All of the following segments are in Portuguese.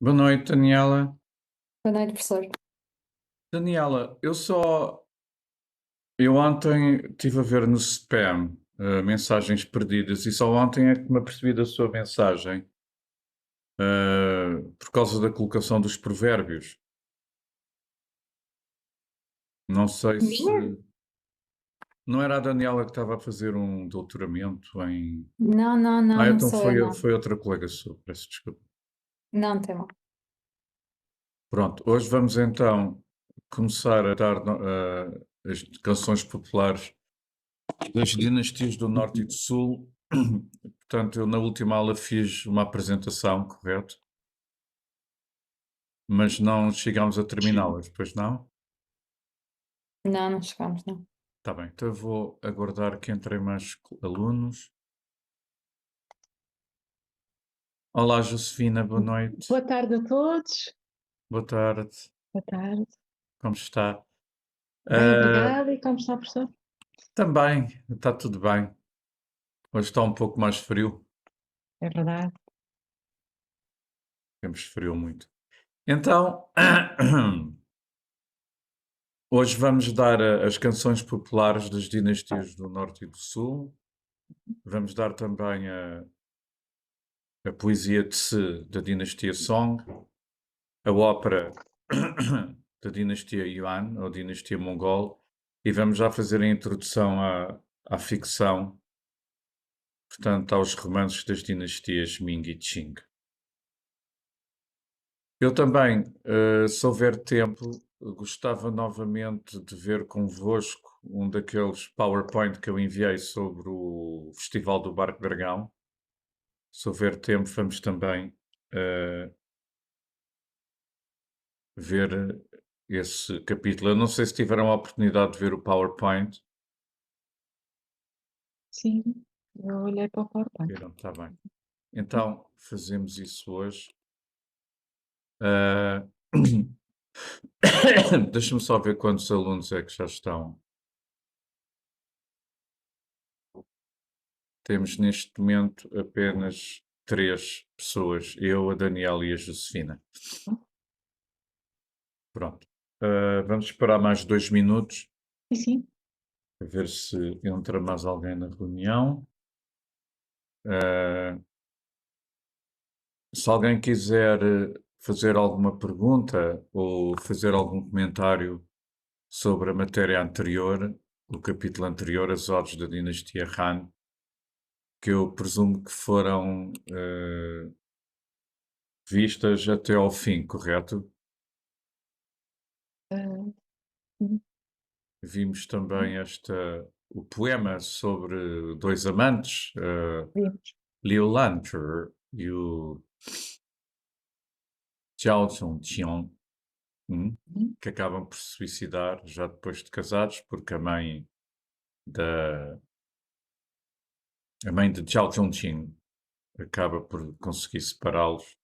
Boa noite, Daniela. Boa noite, professor. Daniela, eu ontem estive a ver no spam mensagens perdidas e só ontem é que me apercebi da sua mensagem por causa da colocação dos provérbios. Não sei se. Minha? Não era a Daniela que estava a fazer um doutoramento em. Não, não, não, não Então sou eu, foi, não. foi outra colega sua, peço desculpa. Não tem mal. Pronto, hoje vamos então começar a dar as canções populares das dinastias do Norte e do Sul. Portanto, eu na última aula fiz uma apresentação, correto? Mas não chegámos a terminá-las, pois não? Não, não chegamos, não. Está bem, então eu vou aguardar que entrem mais alunos. Olá, Josefina, boa noite. Boa tarde a todos. Boa tarde, Boa tarde. como está? Bem, Ah, obrigada. E como está, professor? também, está tudo bem. Hoje está um pouco mais frio, É verdade. temos frio muito. Então, hoje vamos dar as canções populares das dinastias do Norte e do Sul. Vamos dar também a poesia de Se da dinastia Song, a ópera da dinastia Yuan, ou dinastia Mongol, e vamos já fazer a introdução à ficção, portanto, aos romances das dinastias Ming e Qing. Eu também, se houver tempo, gostava novamente de ver convosco um daqueles PowerPoint que eu enviei sobre o Festival do Barco Dragão. Se houver tempo, vamos também uh, ver esse capítulo. Eu não sei se tiveram a oportunidade de ver o PowerPoint. Sim, eu olhei para o PowerPoint. Viram? Está bem. Então, fazemos isso hoje. Ah, Deixa-me só ver quantos alunos é que já estão. Temos neste momento apenas 3 pessoas, eu, a Daniela e a Josefina. Pronto. Vamos esperar mais 2 minutos Sim, sim. para ver se entra mais alguém na reunião. Ah, Se alguém quiser fazer alguma pergunta ou fazer algum comentário sobre a matéria anterior, o capítulo anterior, as odes da dinastia Han, que eu presumo que foram vistas até ao fim, correto? Ah, sim, Vimos também o poema sobre dois amantes, vimos. Liu Lanter e o Zhao Zhongqiang, Uhum. que acabam por se suicidar já depois de casados, porque da, a mãe de Zhao Zhongqing acaba por conseguir separá-los.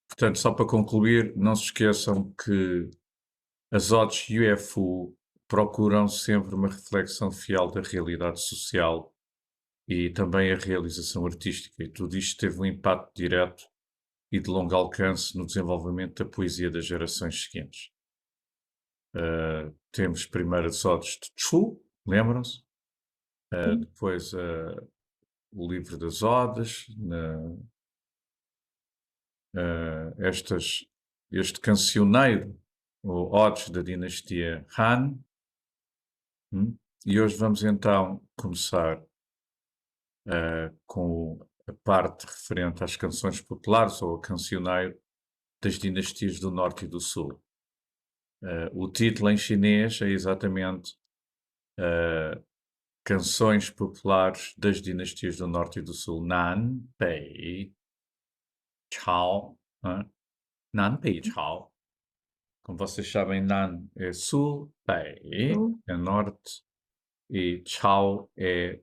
Portanto, só para concluir, não se esqueçam que as odds UFO procuram sempre uma reflexão fiel da realidade social e também a realização artística, e tudo isto teve um impacto direto e de longo alcance no desenvolvimento da poesia das gerações seguintes. Temos primeiro as odes de Chu, lembram-se? Sim. Depois o livro das odes, este cancioneiro, o Odes da dinastia Han. E hoje vamos então começar com a parte referente às canções populares ou ao cancioneiro das dinastias do Norte e do Sul. O título em chinês é exatamente Canções Populares das Dinastias do Norte e do Sul. Nan, Bei, Chao. Nan, Bei, Chao. Como vocês sabem, Nan é sul, Bei Eu- é norte e Chao é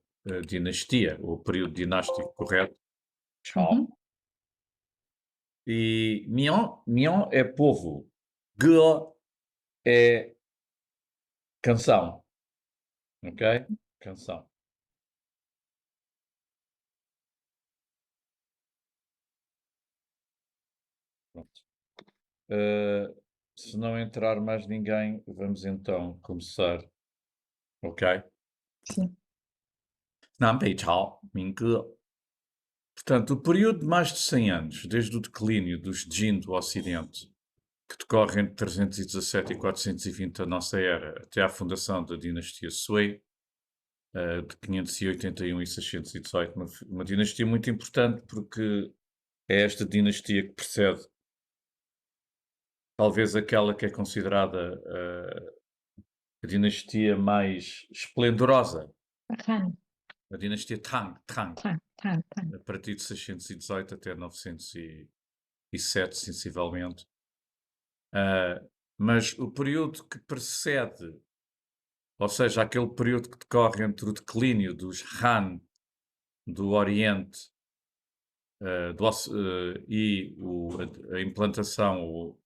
dinastia, o período dinástico correto. Chao. Uhum. E Mian é povo. Ge é canção. Ok? Canção. se não entrar mais ninguém, vamos então começar, ok? Sim. 南北朝民歌. Portanto, o período de mais de 100 anos, desde o declínio dos Jin do Ocidente, que decorre entre 317 e 420 da nossa era, até à fundação da dinastia Sui, de 581 e 618, uma dinastia muito importante porque é esta dinastia que precede talvez aquela que é considerada a dinastia mais esplendorosa, Han. a dinastia Tang, Tan. a partir de 618 até 907, sensivelmente. Mas o período que precede, ou seja, aquele período que decorre entre o declínio dos Han do Oriente e a implantação,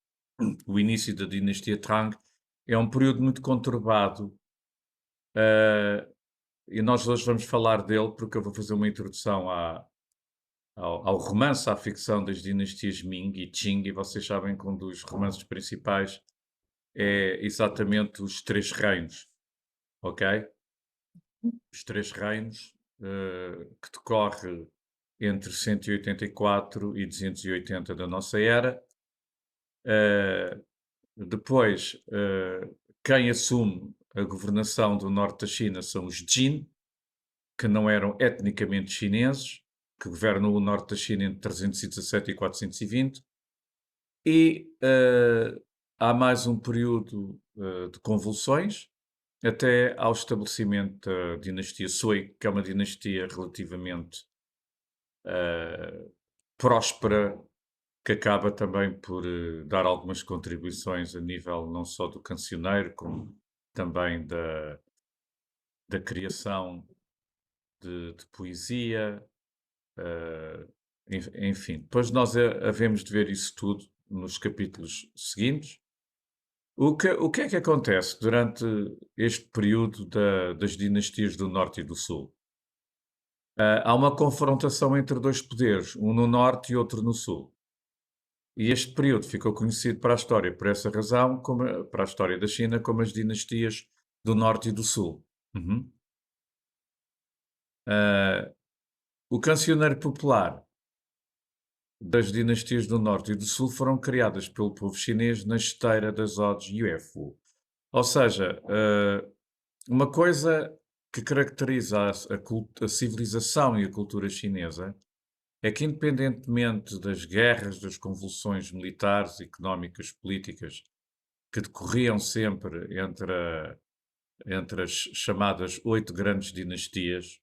o início da dinastia Tang, é um período muito conturbado. E nós hoje vamos falar dele porque eu vou fazer uma introdução ao romance, à ficção das dinastias Ming e Qing, e vocês sabem que um dos romances principais é exatamente os Três Reinos, ok? Os Três Reinos, que decorre entre 184 e 280 da nossa era. Depois, quem assume a governação do norte da China são os Jin, que não eram etnicamente chineses, que governam o norte da China entre 317 e 420. E há mais um período de convulsões, até ao estabelecimento da dinastia Sui, que é uma dinastia relativamente próspera, que acaba também por dar algumas contribuições a nível não só do cancioneiro, como também da criação de poesia, enfim. Depois nós havemos de ver isso tudo nos capítulos seguintes. O que é que acontece durante este período das dinastias do Norte e do Sul? Há uma confrontação entre dois poderes, um no Norte e outro no Sul. E este período ficou conhecido para a história, por essa razão, para a história da China, como as dinastias do Norte e do Sul. Uhum. O cancioneiro popular das dinastias do Norte e do Sul foram criadas pelo povo chinês na esteira das odes Yuefu. Ou seja, uma coisa que caracteriza a civilização e a cultura chinesa é que, independentemente das guerras, das convulsões militares, económicas, políticas, que decorriam sempre entre as chamadas 8 grandes dinastias,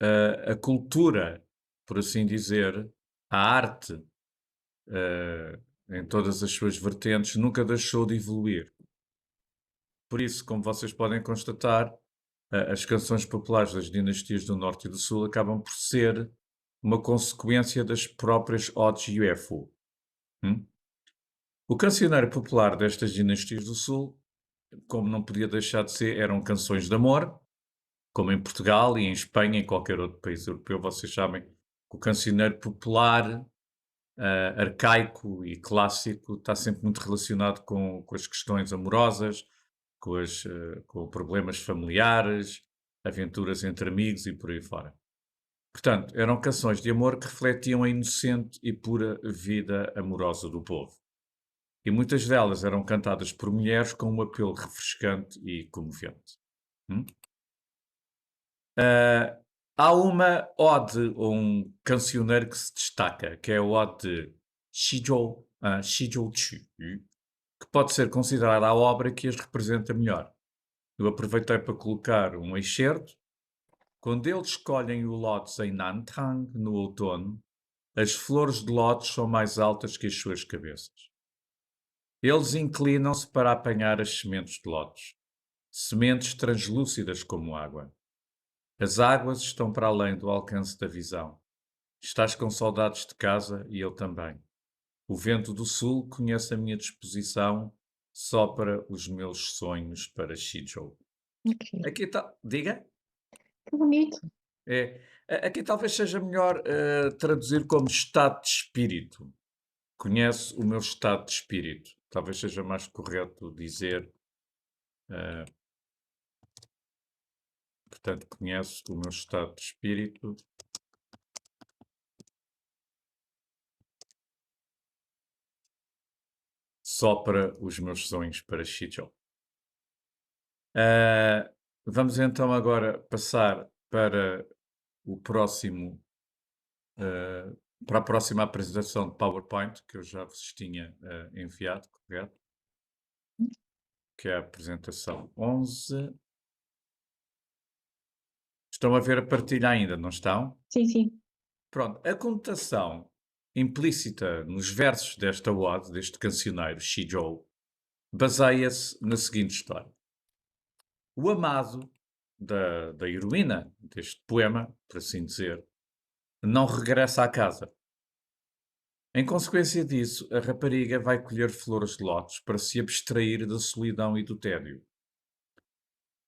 a cultura, por assim dizer, a arte, em todas as suas vertentes, nunca deixou de evoluir. Por isso, como vocês podem constatar, as canções populares das dinastias do Norte e do Sul acabam por ser uma consequência das próprias odes Yuefu. O cancioneiro popular destas dinastias do Sul, como não podia deixar de ser, eram canções de amor, como em Portugal e em Espanha e em qualquer outro país europeu. Vocês sabem que o cancioneiro popular, arcaico e clássico, está sempre muito relacionado com as questões amorosas, com problemas familiares, aventuras entre amigos e por aí fora. Portanto, eram canções de amor que refletiam a inocente e pura vida amorosa do povo. E muitas delas eram cantadas por mulheres com um apelo refrescante e comovente. Há uma ode ou um cancioneiro que se destaca, que é a ode de Shizhou Chu, que pode ser considerada a obra que as representa melhor. Eu aproveitei para colocar um excerto. Quando eles escolhem o lótus em Nantang, no outono, as flores de lótus são mais altas que as suas cabeças. Eles inclinam-se para apanhar as sementes de lótus, sementes translúcidas como água. As águas estão para além do alcance da visão. Estás com saudades de casa e eu também. O vento do sul conhece a minha disposição, sopra os meus sonhos para Shizhou. Ok. Aqui está. Diga? Que bonito. Aqui talvez seja melhor traduzir como estado de espírito. conhece o meu estado de espírito. Talvez seja mais correto dizer, portanto, conhece o meu estado de espírito. Sopra os meus sonhos para Shijo. Vamos então agora passar para o próximo, para a próxima apresentação de PowerPoint, que eu já vos tinha enviado, correto? Que é a apresentação 11. Estão a ver a partilha ainda, não estão? Sim, sim. Pronto, a conotação implícita nos versos desta ode, deste cancioneiro, Shijou, baseia-se na seguinte história. O amado da heroína deste poema, por assim dizer, não regressa à casa. Em consequência disso, a rapariga vai colher flores de lótus para se abstrair da solidão e do tédio.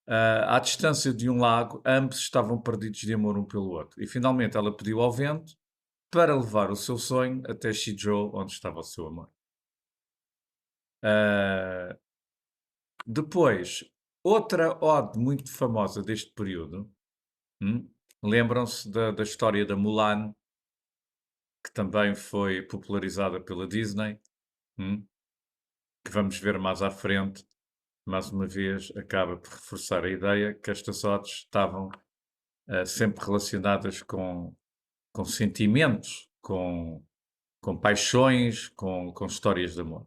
À distância de um lago, ambos estavam perdidos de amor um pelo outro. E finalmente ela pediu ao vento para levar o seu sonho até Shijou, onde estava o seu amor. Depois, outra ode muito famosa deste período, lembram-se da história da Mulan, que também foi popularizada pela Disney, que vamos ver mais à frente. Mais uma vez, acaba por reforçar a ideia que estas odes estavam sempre relacionadas com sentimentos, com paixões, com histórias de amor.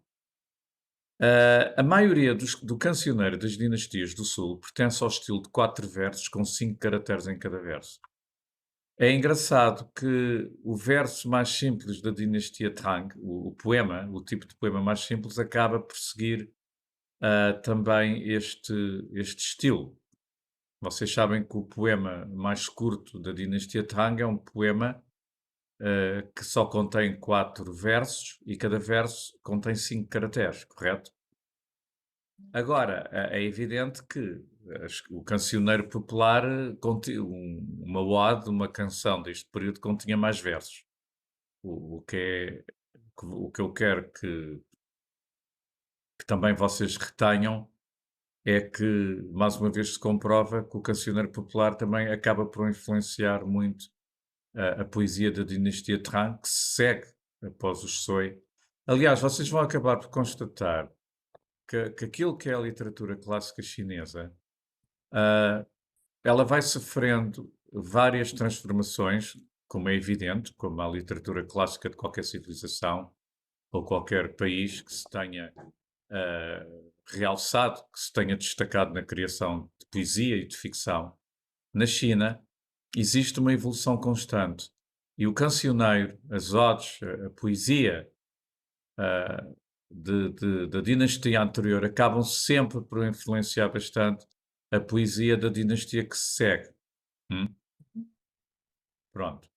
A maioria do cancioneiro das dinastias do Sul pertence ao estilo de 4 versos com 5 caracteres em cada verso. É engraçado que o verso mais simples da dinastia Tang, o poema, o tipo de poema mais simples, acaba por seguir também este estilo. Vocês sabem que o poema mais curto da dinastia Tang é um poema que só contém 4 versos e cada verso contém 5 caracteres, correto? Agora, é evidente que o cancioneiro popular, uma ode, uma canção deste período, continha mais versos. O que eu quero que também vocês retenham é que, mais uma vez, se comprova que o cancioneiro popular também acaba por influenciar muito a poesia da dinastia Tang, que se segue após os Sui. Aliás, vocês vão acabar por constatar que aquilo que é a literatura clássica chinesa, ela vai sofrendo várias transformações, como é evidente, como a literatura clássica de qualquer civilização ou qualquer país que se tenha realçado, que se tenha destacado na criação de poesia e de ficção. Na China existe uma evolução constante e o cancioneiro, as odes, a poesia da dinastia anterior acabam sempre por influenciar bastante a poesia da dinastia que se segue. Pronto.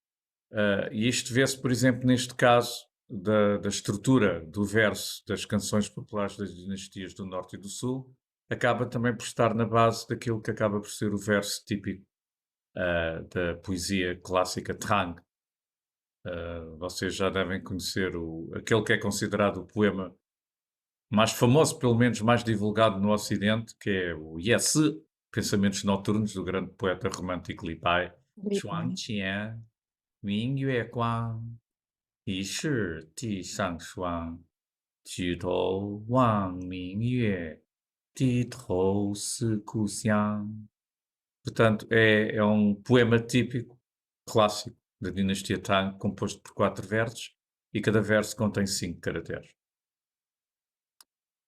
E isto vê-se, por exemplo, neste caso da estrutura do verso das canções populares das dinastias do Norte e do Sul, acaba também por estar na base daquilo que acaba por ser o verso típico da poesia clássica Tang. Vocês já devem conhecer aquele que é considerado o poema mais famoso, pelo menos mais divulgado no Ocidente, que é o Yesi, Pensamentos Noturnos, do grande poeta romântico Li Bai. Chuang Qian, Ming Yue Guang, Yi Shi Di Shang Shuang, Ju Tou Wang Ming Yue, Di Tou Si Ku Xiang. Portanto, é um poema típico, clássico, da dinastia Tang, composto por 4 versos, e cada verso contém 5 caracteres.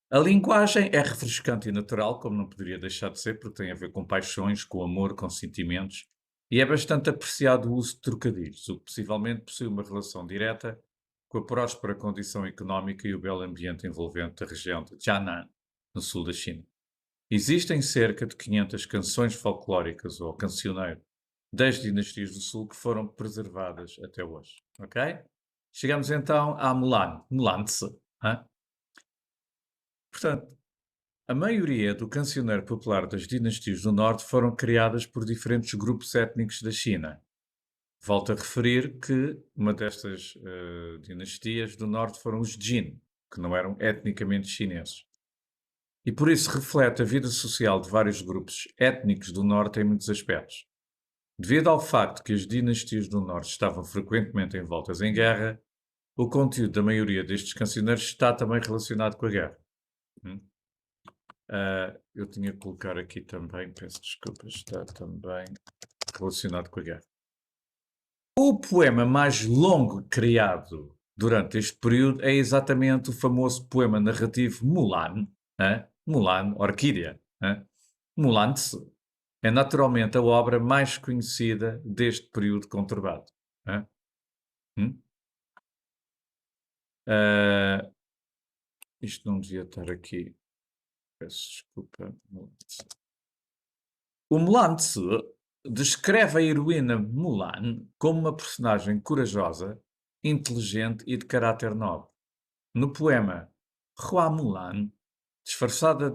A linguagem é refrescante e natural, como não poderia deixar de ser, porque tem a ver com paixões, com amor, com sentimentos, e é bastante apreciado o uso de trocadilhos, o que possivelmente possui uma relação direta com a próspera condição económica e o belo ambiente envolvente da região de Jiangnan, no sul da China. Existem cerca de 500 canções folclóricas ou cancioneiro das dinastias do Sul que foram preservadas até hoje. Ok? Chegamos então à Mulan. Mulan-se. Portanto, a maioria do cancioneiro popular das dinastias do Norte foram criadas por diferentes grupos étnicos da China. Volto a referir que uma destas dinastias do norte foram os Jin, que não eram etnicamente chineses. E por isso reflete a vida social de vários grupos étnicos do norte em muitos aspectos. Devido ao facto que as dinastias do norte estavam frequentemente envoltas em guerra, o conteúdo da maioria destes cancioneiros está também relacionado com a guerra. Eu tinha que colocar aqui também, peço desculpa, está também relacionado com a guerra. O poema mais longo criado durante este período é exatamente o famoso poema narrativo Mulan, Mulan, Orquídea, Mulan Tse. É naturalmente a obra mais conhecida deste período conturbado. Isto não devia estar aqui. Peço desculpa. O Mulan Tse descreve a heroína Mulan como uma personagem corajosa, inteligente e de caráter nobre. No poema Hua Mulan, disfarçada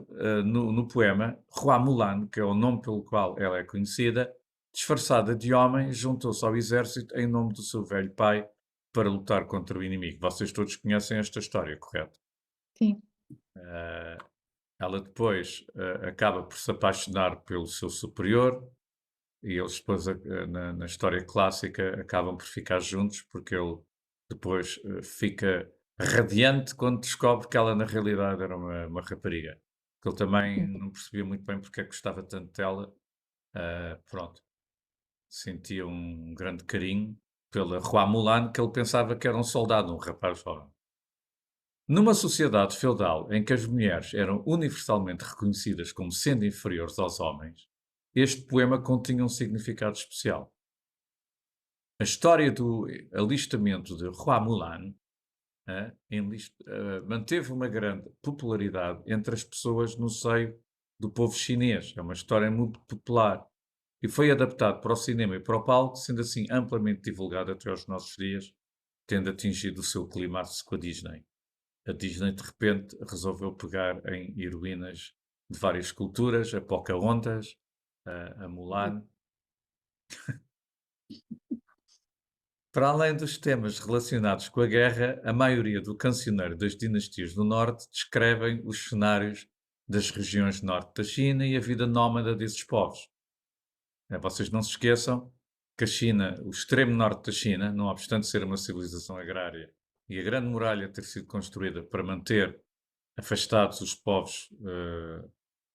no poema, Hua Mulan, que é o nome pelo qual ela é conhecida, disfarçada de homem, juntou-se ao exército em nome do seu velho pai para lutar contra o inimigo. Vocês todos conhecem esta história, correto? Sim. Ela depois acaba por se apaixonar pelo seu superior e eles depois, na história clássica, acabam por ficar juntos porque ele depois fica radiante quando descobre que ela na realidade era uma rapariga. Que ele também não percebia muito bem porque é que gostava tanto dela. Pronto. Sentia um grande carinho pela Hua Mulan, que ele pensava que era um soldado, um rapaz jovem. Numa sociedade feudal em que as mulheres eram universalmente reconhecidas como sendo inferiores aos homens, este poema continha um significado especial. A história do alistamento de Hua Mulan manteve uma grande popularidade entre as pessoas no seio do povo chinês. É uma história muito popular e foi adaptado para o cinema e para o palco, sendo assim amplamente divulgado até aos nossos dias, tendo atingido o seu clímax com a Disney. A Disney, de repente, resolveu pegar em heroínas de várias culturas, a Pocahontas, a Mulan. Para além dos temas relacionados com a guerra, a maioria do cancioneiro das dinastias do Norte descrevem os cenários das regiões norte da China e a vida nómada desses povos. Vocês não se esqueçam que a China, o extremo norte da China, não obstante ser uma civilização agrária e a Grande Muralha ter sido construída para manter afastados os povos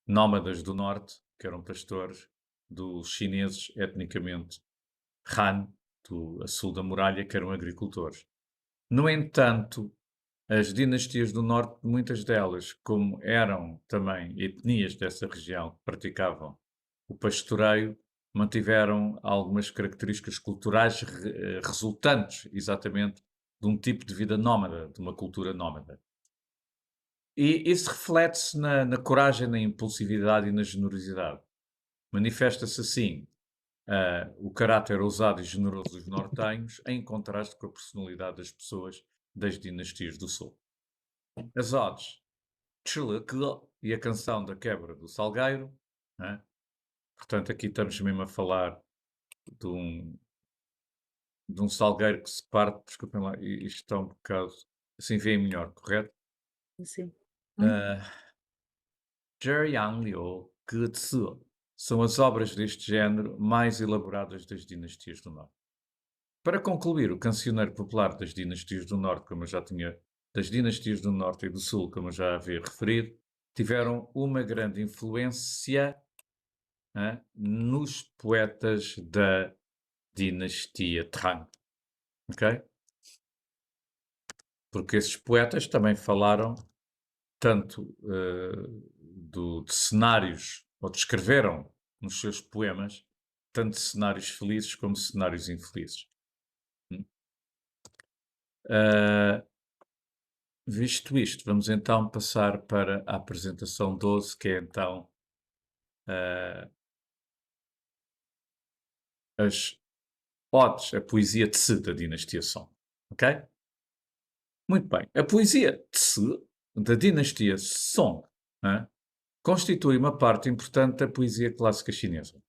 nómadas do norte, que eram pastores, dos chineses etnicamente Han, a sul da muralha, que eram agricultores. No entanto, as dinastias do norte, muitas delas, como eram também etnias dessa região que praticavam o pastoreio, mantiveram algumas características culturais resultantes exatamente de um tipo de vida nómada, de uma cultura nómada. E isso reflete-se na coragem, na impulsividade e na generosidade. Manifesta-se assim o caráter ousado e generoso dos nortenhos, em contraste com a personalidade das pessoas das dinastias do Sul. As odes, Tchuleke e a canção da quebra do Salgueiro. Portanto, aqui estamos mesmo a falar de um salgueiro que se parte, desculpem lá, isto está um bocado, assim vê melhor, correto? Sim. Zhejiang Liu Ge são as obras deste género mais elaboradas das dinastias do Norte. Para concluir, o cancioneiro popular das dinastias do Norte, das dinastias do Norte e do Sul, como eu já havia referido, tiveram uma grande influência nos poetas da dinastia Tang. Ok? Porque esses poetas também falaram tanto de cenários, ou descreveram nos seus poemas, tanto cenários felizes como cenários infelizes. Visto isto, vamos então passar para a apresentação 12, que é então as odes, a poesia Tse da dinastia Song. Ok? Muito bem. A poesia Tse da dinastia Song constitui uma parte importante da poesia clássica chinesa.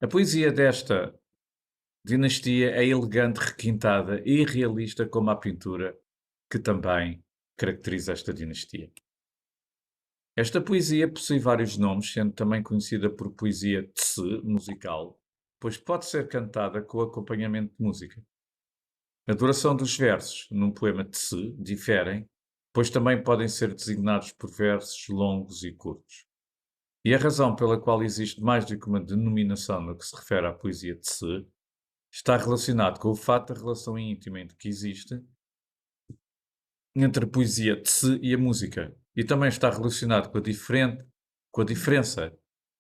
A poesia desta Dinastia é elegante, requintada e realista como a pintura, que também caracteriza esta dinastia. Esta poesia possui vários nomes, sendo também conhecida por poesia tse, musical, pois pode ser cantada com acompanhamento de música. A duração dos versos num poema tse diferem, pois também podem ser designados por versos longos e curtos. E a razão pela qual existe mais do que uma denominação no que se refere à poesia tse está relacionado com o fato da relação íntima que existe entre a poesia tse e a música, e também está relacionado com a diferença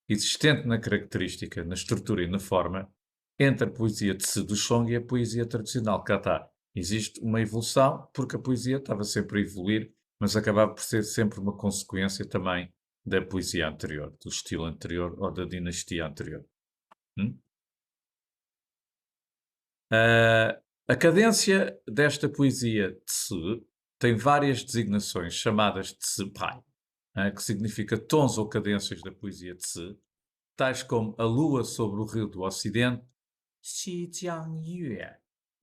existente na característica, na estrutura e na forma entre a poesia tse do Song e a poesia tradicional Kata. Existe uma evolução, porque a poesia estava sempre a evoluir, mas acabava por ser sempre uma consequência também da poesia anterior, do estilo anterior ou da dinastia anterior. A cadência desta poesia tse tem várias designações chamadas tse-pai, que significa tons ou cadências da poesia tse, tais como a lua sobre o rio do Ocidente, Xijiangyue,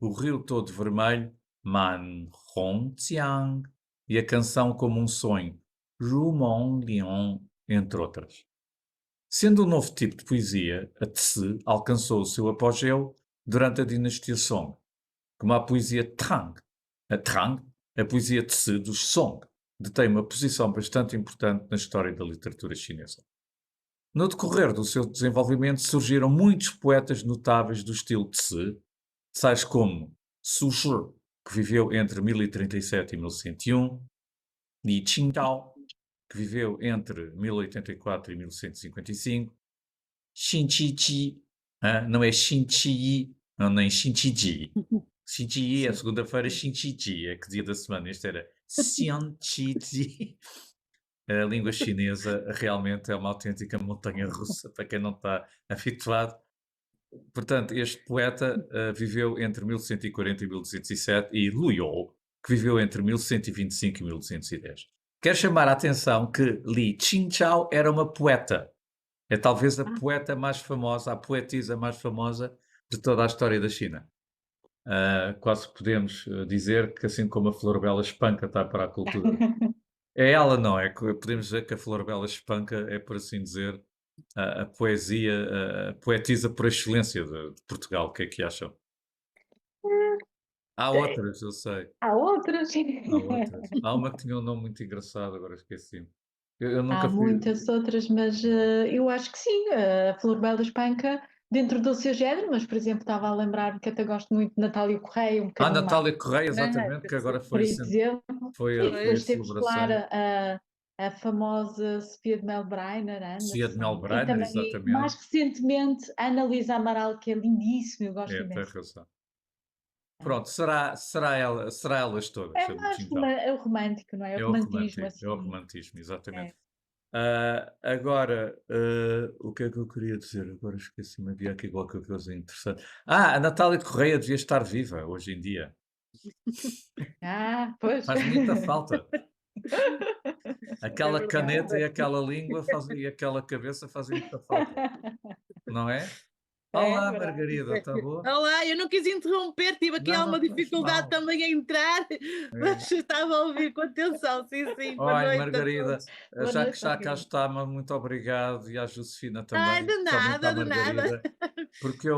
o rio todo vermelho, Man Hongjiang, e a canção como um sonho, Rumong Liang, entre outras. Sendo um novo tipo de poesia, a tse alcançou o seu apogeu durante a dinastia Song, como a poesia Tang. A Tang, a poesia tse dos Song, detém uma posição bastante importante na história da literatura chinesa. No decorrer do seu desenvolvimento surgiram muitos poetas notáveis do estilo tse, tais como Su Shi, que viveu entre 1037 e 1101, Li Qingdao, que viveu entre 1084 e 1155, Xin Qi, não é Xin Qi, não, nem Xin Qi. Xin Qi é segunda-feira, Xin Qi é que dia da semana. Este era Xian Qi. A língua chinesa realmente é uma autêntica montanha russa, para quem não está habituado. Portanto, este poeta viveu entre 1140 e 1207 e Lu You, que viveu entre 1125 e 1210. Quero chamar a atenção que Li Qingzhao era uma poeta. É talvez a poeta mais famosa, a poetisa mais famosa de toda a história da China. Quase podemos dizer que, assim como a Florbela Espanca está para a cultura. É ela, não é? Podemos dizer que a Florbela Espanca é, por assim dizer, a poesia, a poetisa por excelência de Portugal. O que é que acham? Há outras, eu sei. Há outras. Há outras. Há uma que tinha um nome muito engraçado, agora esqueci-me. Eu nunca Há fui. muitas outras, mas eu acho que sim. A Flor Bela Espanca, dentro do seu género, mas, por exemplo, estava a lembrar-me que até gosto muito de Natália Correia, um bocadinho mais, Natália Correia, exatamente, que agora por foi, exemplo. foi E a depois temos, celebração. claro, a famosa Sofia de Melbreiner Sofia de Anderson. E Melbreiner, também, mais exatamente. recentemente, a Ana Luísa Amaral, que é lindíssima, eu gosto Tem imenso. razão. Pronto, será elas todas, É mais então. é o romântico, não é? É O o romantismo, romantismo, é o assim. romantismo, exatamente. É. Agora, o que é que eu queria dizer? Agora esqueci-me, havia aqui qualquer coisa interessante. A Natália Correia devia estar viva hoje em dia. Pois. Faz muita falta. É Aquela verdade. caneta e aquela língua e aquela cabeça fazem muita falta, não é? É Olá, verdade. Margarida, está boa? Olá, eu não quis interromper, tive aqui Não, alguma não faz dificuldade mal. também a entrar, mas estava a ouvir com atenção, sim, boa Olha, noite a Margarida, todos. Boa já noite, que já cá Margarida. está, muito obrigado, e à Josefina Ai, também, especialmente à de nada. Margarida, porque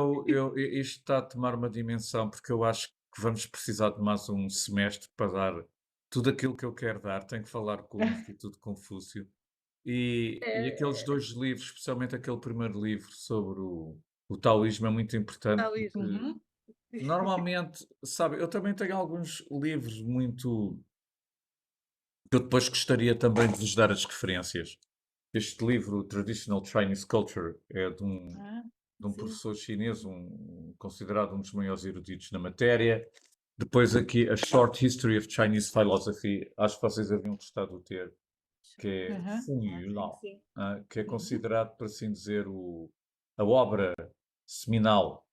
isto está a tomar uma dimensão, porque eu acho que vamos precisar de mais um semestre para dar tudo aquilo que eu quero dar. Tenho que falar com o Instituto Confúcio. E aqueles dois livros, especialmente aquele primeiro livro sobre o taoísmo, é muito importante, Taoísmo. porque Uhum. normalmente, sabe, eu também tenho alguns livros muito que eu depois gostaria também de vos dar as referências. Este livro, Traditional Chinese Culture, é de um Sim. professor chinês, considerado um dos maiores eruditos na matéria. Depois aqui, A Short History of Chinese Philosophy, acho que vocês haviam gostado de ter, que é Uhum. Feng Yu Lao, sim. que é considerado, por assim dizer, a obra seminal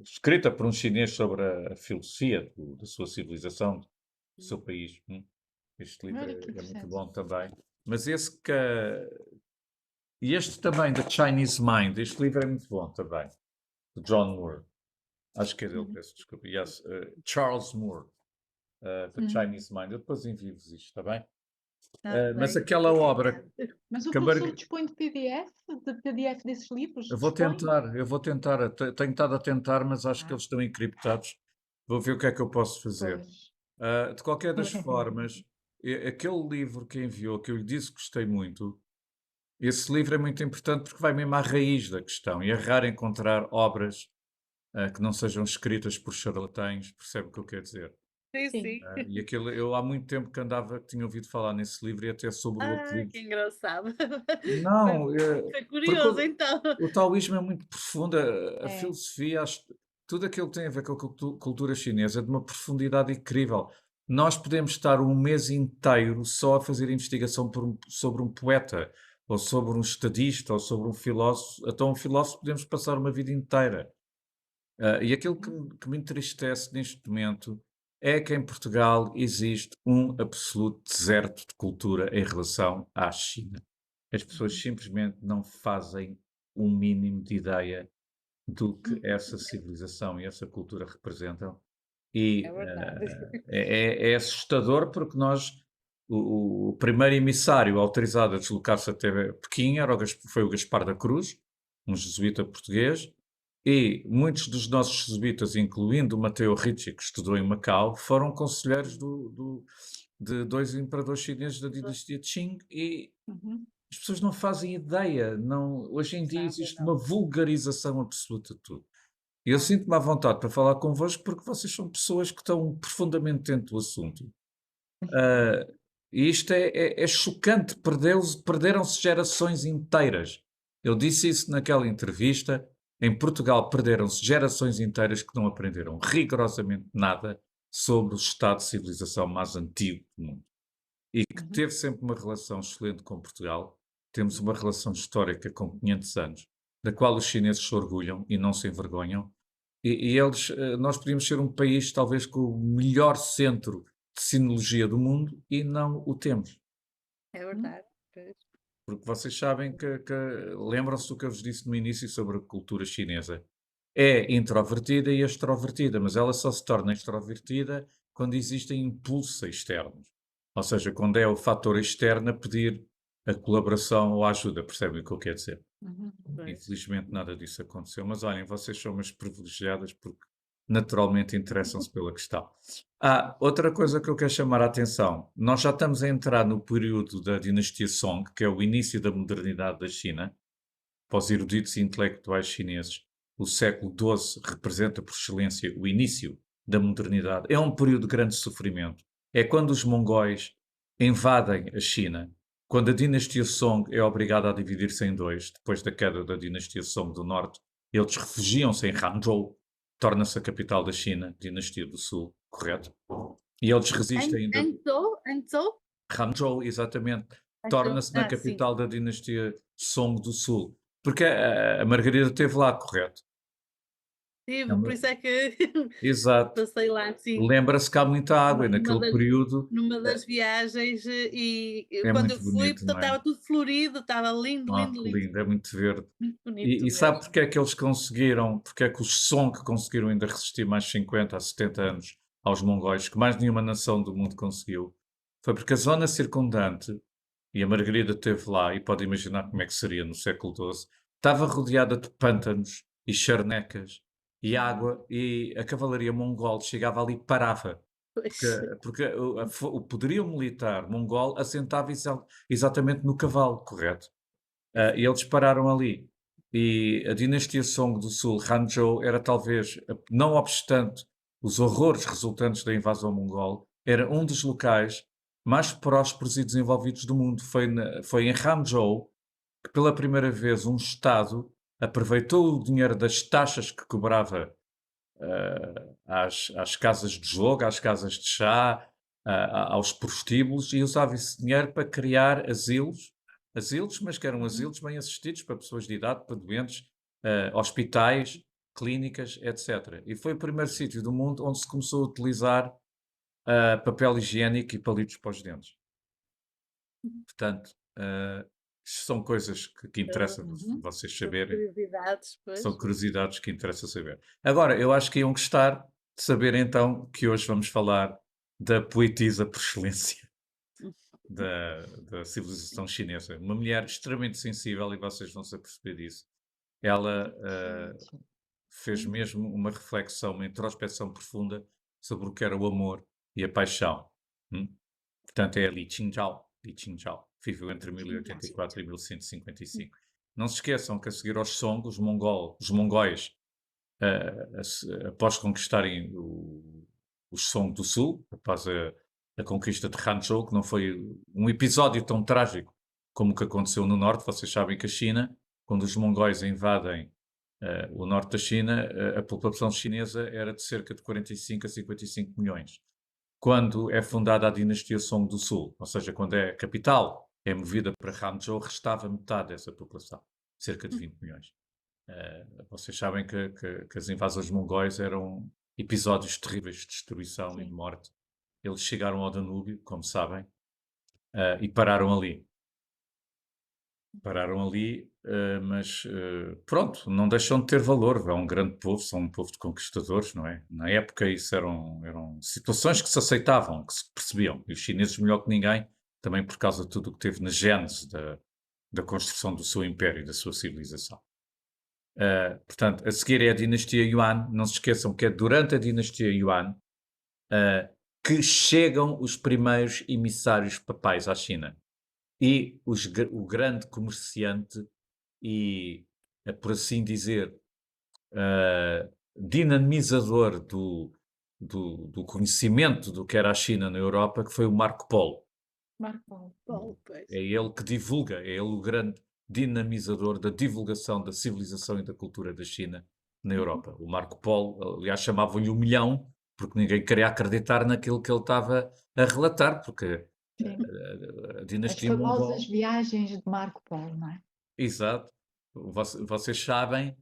escrita por um chinês sobre a filosofia da sua civilização, do seu país. Este livro Olha que é muito interessante. bom também. Mas e este também, The Chinese Mind, este livro é muito bom também. de John Moore. Acho que é dele, peço desculpa. Yes, Charles Moore, The Chinese Mind. Eu depois envio-vos isto, está bem? Mas bem, aquela fica obra combinado. Mas o que a professor Marga- dispõe de PDF desses livros? Eu vou Dispõe? tentar, tenho estado a tentar, mas acho que Ah. eles estão encriptados. Vou ver o que é que eu posso fazer. Pois. De qualquer das formas, aquele livro que enviou, que eu lhe disse que gostei muito, esse livro é muito importante porque vai mesmo à raiz da questão. E é raro encontrar obras que não sejam escritas por charlatães, percebe o que eu quero dizer? Sim, Sim. sim. E aquilo, eu há muito tempo que tinha ouvido falar nesse livro e até sobre outro livro. Que engraçado. Não, Foi porque curioso, então. o taoísmo é muito profundo, a É. filosofia, tudo aquilo que tem a ver com a cultura chinesa é de uma profundidade incrível. Nós podemos estar um mês inteiro só a fazer investigação sobre um poeta, ou sobre um estadista, ou sobre um filósofo. Então, um filósofo podemos passar uma vida inteira. E aquilo que me entristece neste momento é que em Portugal existe um absoluto deserto de cultura em relação à China. As pessoas simplesmente não fazem um mínimo de ideia do que essa civilização e essa cultura representam. E É verdade. é assustador porque o primeiro emissário autorizado a deslocar-se até Pequim foi o Gaspar da Cruz, um jesuíta português, e muitos dos nossos jesuítas, incluindo o Mateo Ricci, que estudou em Macau, foram conselheiros de dois imperadores chineses da dinastia Qing e Uhum. as pessoas não fazem ideia. Não, hoje em dia Sabem, existe não. uma vulgarização absoluta de tudo. E eu sinto-me à vontade para falar convosco porque vocês são pessoas que estão profundamente dentro do assunto. Ah, e isto é chocante. Perderam-se gerações inteiras. Eu disse isso naquela entrevista. Em Portugal perderam-se gerações inteiras que não aprenderam rigorosamente nada sobre o estado de civilização mais antigo do mundo. E que teve sempre uma relação excelente com Portugal. Temos uma relação histórica com 500 anos, da qual os chineses se orgulham e não se envergonham. E nós podíamos ser um país talvez com o melhor centro de sinologia do mundo e não o temos. É verdade. Pois. Porque vocês sabem que lembram-se do que eu vos disse no início sobre a cultura chinesa. É introvertida e extrovertida, mas ela só se torna extrovertida quando existem impulsos externos. Ou seja, quando é o fator externo a pedir a colaboração ou a ajuda, percebem o que eu quero dizer? Pois. Infelizmente nada disso aconteceu, mas olhem, vocês são umas privilegiadas porque naturalmente interessam-se pela questão. Outra coisa que eu quero chamar a atenção, nós já estamos a entrar no período da dinastia Song, que é o início da modernidade da China. Para os eruditos e intelectuais chineses, o século XII representa por excelência o início da modernidade. É um período de grande sofrimento. É quando os mongóis invadem a China, quando a dinastia Song é obrigada a dividir-se em dois, depois da queda da dinastia Song do Norte, eles refugiam-se em Hangzhou, torna-se a capital da China, dinastia do Sul, correto? E eles resistem ainda. Anzhou? Hangzhou, exatamente, Anzhou. torna-se na Sim. capital da dinastia Song do Sul. Porque a Margarida esteve lá, correto? Tive, É por isso é que Exato. passei lá, sim. Lembra-se que há muita água e Numa naquele das- período Numa das viagens e é quando eu muito fui, bonito, não é? estava tudo florido, estava lindo, lindo, Que lindo. lindo, é muito verde. Muito bonito E sabe mesmo. porque é que eles conseguiram, porque é que os Song conseguiram ainda resistir mais 50 a 70 anos aos mongóis, que mais nenhuma nação do mundo conseguiu? Foi porque a zona circundante, e a Margarida esteve lá, e pode imaginar como é que seria no século XII, estava rodeada de pântanos e charnecas e água, e a cavalaria mongol chegava ali e parava. Pois. Porque o poderio militar mongol assentava exatamente no cavalo, correto? E eles pararam ali. E a dinastia Song do Sul, Hangzhou, era talvez, não obstante os horrores resultantes da invasão mongol, era um dos locais mais prósperos e desenvolvidos do mundo. Foi em Hangzhou que pela primeira vez um Estado aproveitou o dinheiro das taxas que cobrava às casas de jogo, às casas de chá, aos prostíbulos, e usava esse dinheiro para criar asilos, mas que eram asilos bem assistidos para pessoas de idade, para doentes, hospitais, clínicas, etc. E foi o primeiro sítio do mundo onde se começou a utilizar papel higiênico e palitos para os dentes. Portanto, Isto são coisas que interessam Uhum. vocês São saberem, curiosidades, são pois. curiosidades que interessa saber. Agora, eu acho que iam gostar de saber então que hoje vamos falar da poetisa por excelência da civilização chinesa. Uma mulher extremamente sensível, e vocês vão se aperceber disso. Ela fez mesmo uma reflexão, uma introspecção profunda sobre o que era o amor e a paixão. Hum? Portanto, é Li Qingzhao. Li Qingzhao. Viveu entre 1084 e 1155. Não se esqueçam que a seguir aos Song, os mongóis, após conquistarem os Song do Sul, após a conquista de Hanzhou, que não foi um episódio tão trágico como o que aconteceu no norte. Vocês sabem que a China, quando os mongóis invadem o norte da China, a população chinesa era de cerca de 45 a 55 milhões. Quando é fundada a dinastia Song do Sul, ou seja, quando é a capital, é movida para Hangzhou, restava metade dessa população, cerca de 20 milhões. Vocês sabem que as invasões mongóis eram episódios terríveis de destruição e de morte. Eles chegaram ao Danúbio, como sabem, e pararam ali. Mas pronto, não deixam de ter valor. É um grande povo, são um povo de conquistadores, não é? Na época isso eram situações que se aceitavam, que se percebiam. E os chineses, melhor que ninguém, também por causa de tudo o que teve na gênese da construção do seu império e da sua civilização. Portanto, a seguir é a dinastia Yuan. Não se esqueçam que é durante a dinastia Yuan que chegam os primeiros emissários papais à China. E o grande comerciante e, por assim dizer, dinamizador do conhecimento do que era a China na Europa, que foi o Marco Polo. Marco Bom, pois. É ele que divulga, é ele o grande dinamizador da divulgação da civilização e da cultura da China na Europa. O Marco Polo, aliás, chamavam-lhe o Milhão, porque ninguém queria acreditar naquilo que ele estava a relatar, porque Sim. a As dinastia mongol... famosas viagens de Marco Polo, não é? Exato. Vocês sabem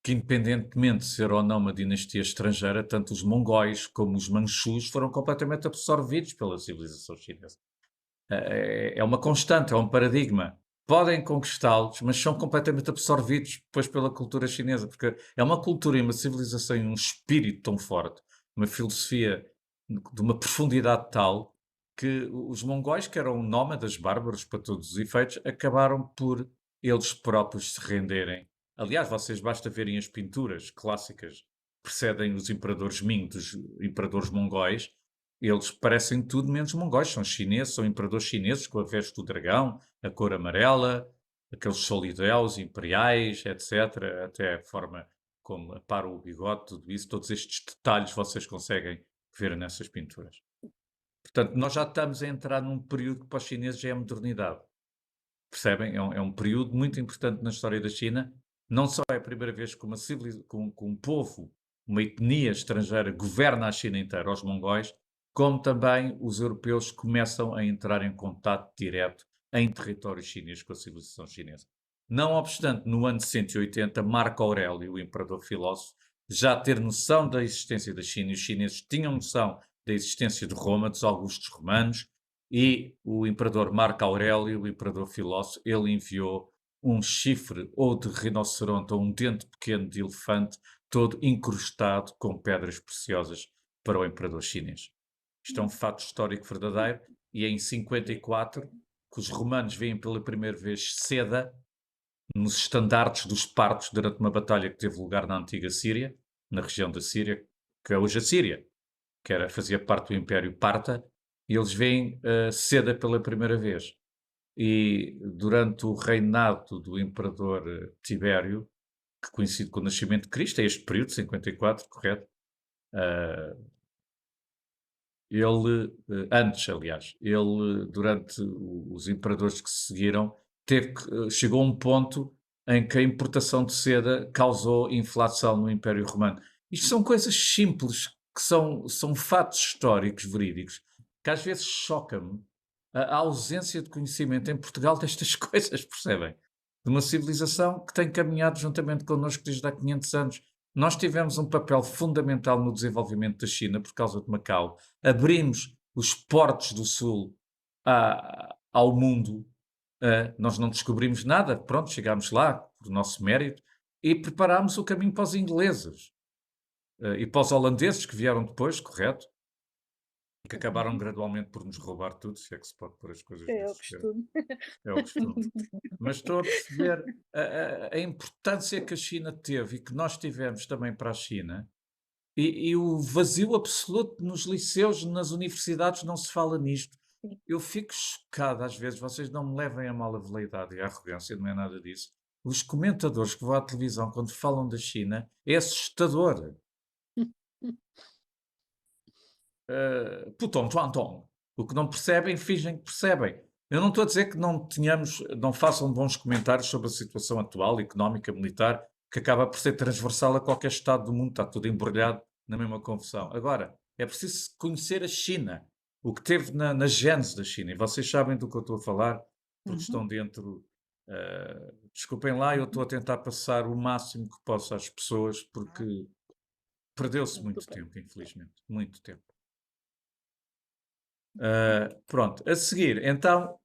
que, independentemente de ser ou não uma dinastia estrangeira, tanto os mongóis como os manchus foram completamente absorvidos pela civilização chinesa. É uma constante, é um paradigma. Podem conquistá-los, mas são completamente absorvidos depois pela cultura chinesa, porque é uma cultura e uma civilização e um espírito tão forte, uma filosofia de uma profundidade tal, que os mongóis, que eram nómadas bárbaros para todos os efeitos, acabaram por eles próprios se renderem. Aliás, vocês basta verem as pinturas clássicas que precedem os imperadores Ming, dos imperadores mongóis. Eles parecem tudo menos mongóis, são chineses, são imperadores chineses com a veste do dragão, a cor amarela, aqueles solidéus imperiais, etc. Até a forma como aparam o bigode, tudo isso, todos estes detalhes vocês conseguem ver nessas pinturas. Portanto, nós já estamos a entrar num período que para os chineses já é a modernidade. Percebem? É um período muito importante na história da China. Não só é a primeira vez que um povo, uma etnia estrangeira governa a China inteira, os mongóis, como também os europeus começam a entrar em contato direto em território chinês com a civilização chinesa. Não obstante, no ano 180, Marco Aurélio, o imperador filósofo, já ter noção da existência da China, e os chineses tinham noção da existência de Roma, dos augustos romanos, e o imperador Marco Aurélio, o imperador filósofo, ele enviou um chifre ou de rinoceronte ou um dente pequeno de elefante, todo incrustado com pedras preciosas para o imperador chinês. Isto é um fato histórico verdadeiro, e é em 54 que os romanos veem pela primeira vez seda nos estandartes dos partos durante uma batalha que teve lugar na antiga Síria, na região da Síria, que é hoje a Síria, que fazia parte do Império Parta, e eles veem seda pela primeira vez. E durante o reinado do imperador Tibério, que coincide com o nascimento de Cristo, é este período, 54, correto? Ele, durante os imperadores que se seguiram, chegou a um ponto em que a importação de seda causou inflação no Império Romano. Isto são coisas simples, que são fatos históricos, verídicos, que às vezes choca-me a ausência de conhecimento em Portugal destas coisas, percebem? De uma civilização que tem caminhado juntamente connosco desde há 500 anos. Nós tivemos um papel fundamental no desenvolvimento da China por causa de Macau. Abrimos os portos do Sul ao mundo Nós não descobrimos nada, pronto, chegámos lá por nosso mérito e preparámos o caminho para os ingleses e para os holandeses que vieram depois, correto? E que acabaram gradualmente por nos roubar tudo, se é que se pode pôr as coisas É o desse termo. costume. É o costume. Mas estou a perceber a importância que a China teve e que nós tivemos também para a China e o vazio absoluto nos liceus, nas universidades, não se fala nisto. Sim. Eu fico chocado às vezes, vocês não me levem a mal a veleidade e a arrogância, não é nada disso. Os comentadores que vão à televisão quando falam da China é assustador. Putom, tuantom. O que não percebem, fingem que percebem. Eu não estou a dizer que não façam bons comentários sobre a situação atual, económica, militar, que acaba por ser transversal a qualquer Estado do mundo, está tudo embrulhado na mesma confusão. Agora, é preciso conhecer a China, o que teve na gênese da China, e vocês sabem do que eu estou a falar, porque estão dentro. Desculpem lá, eu estou a tentar passar o máximo que posso às pessoas, porque perdeu-se muito Super. tempo, infelizmente, muito tempo. Pronto, a seguir, então,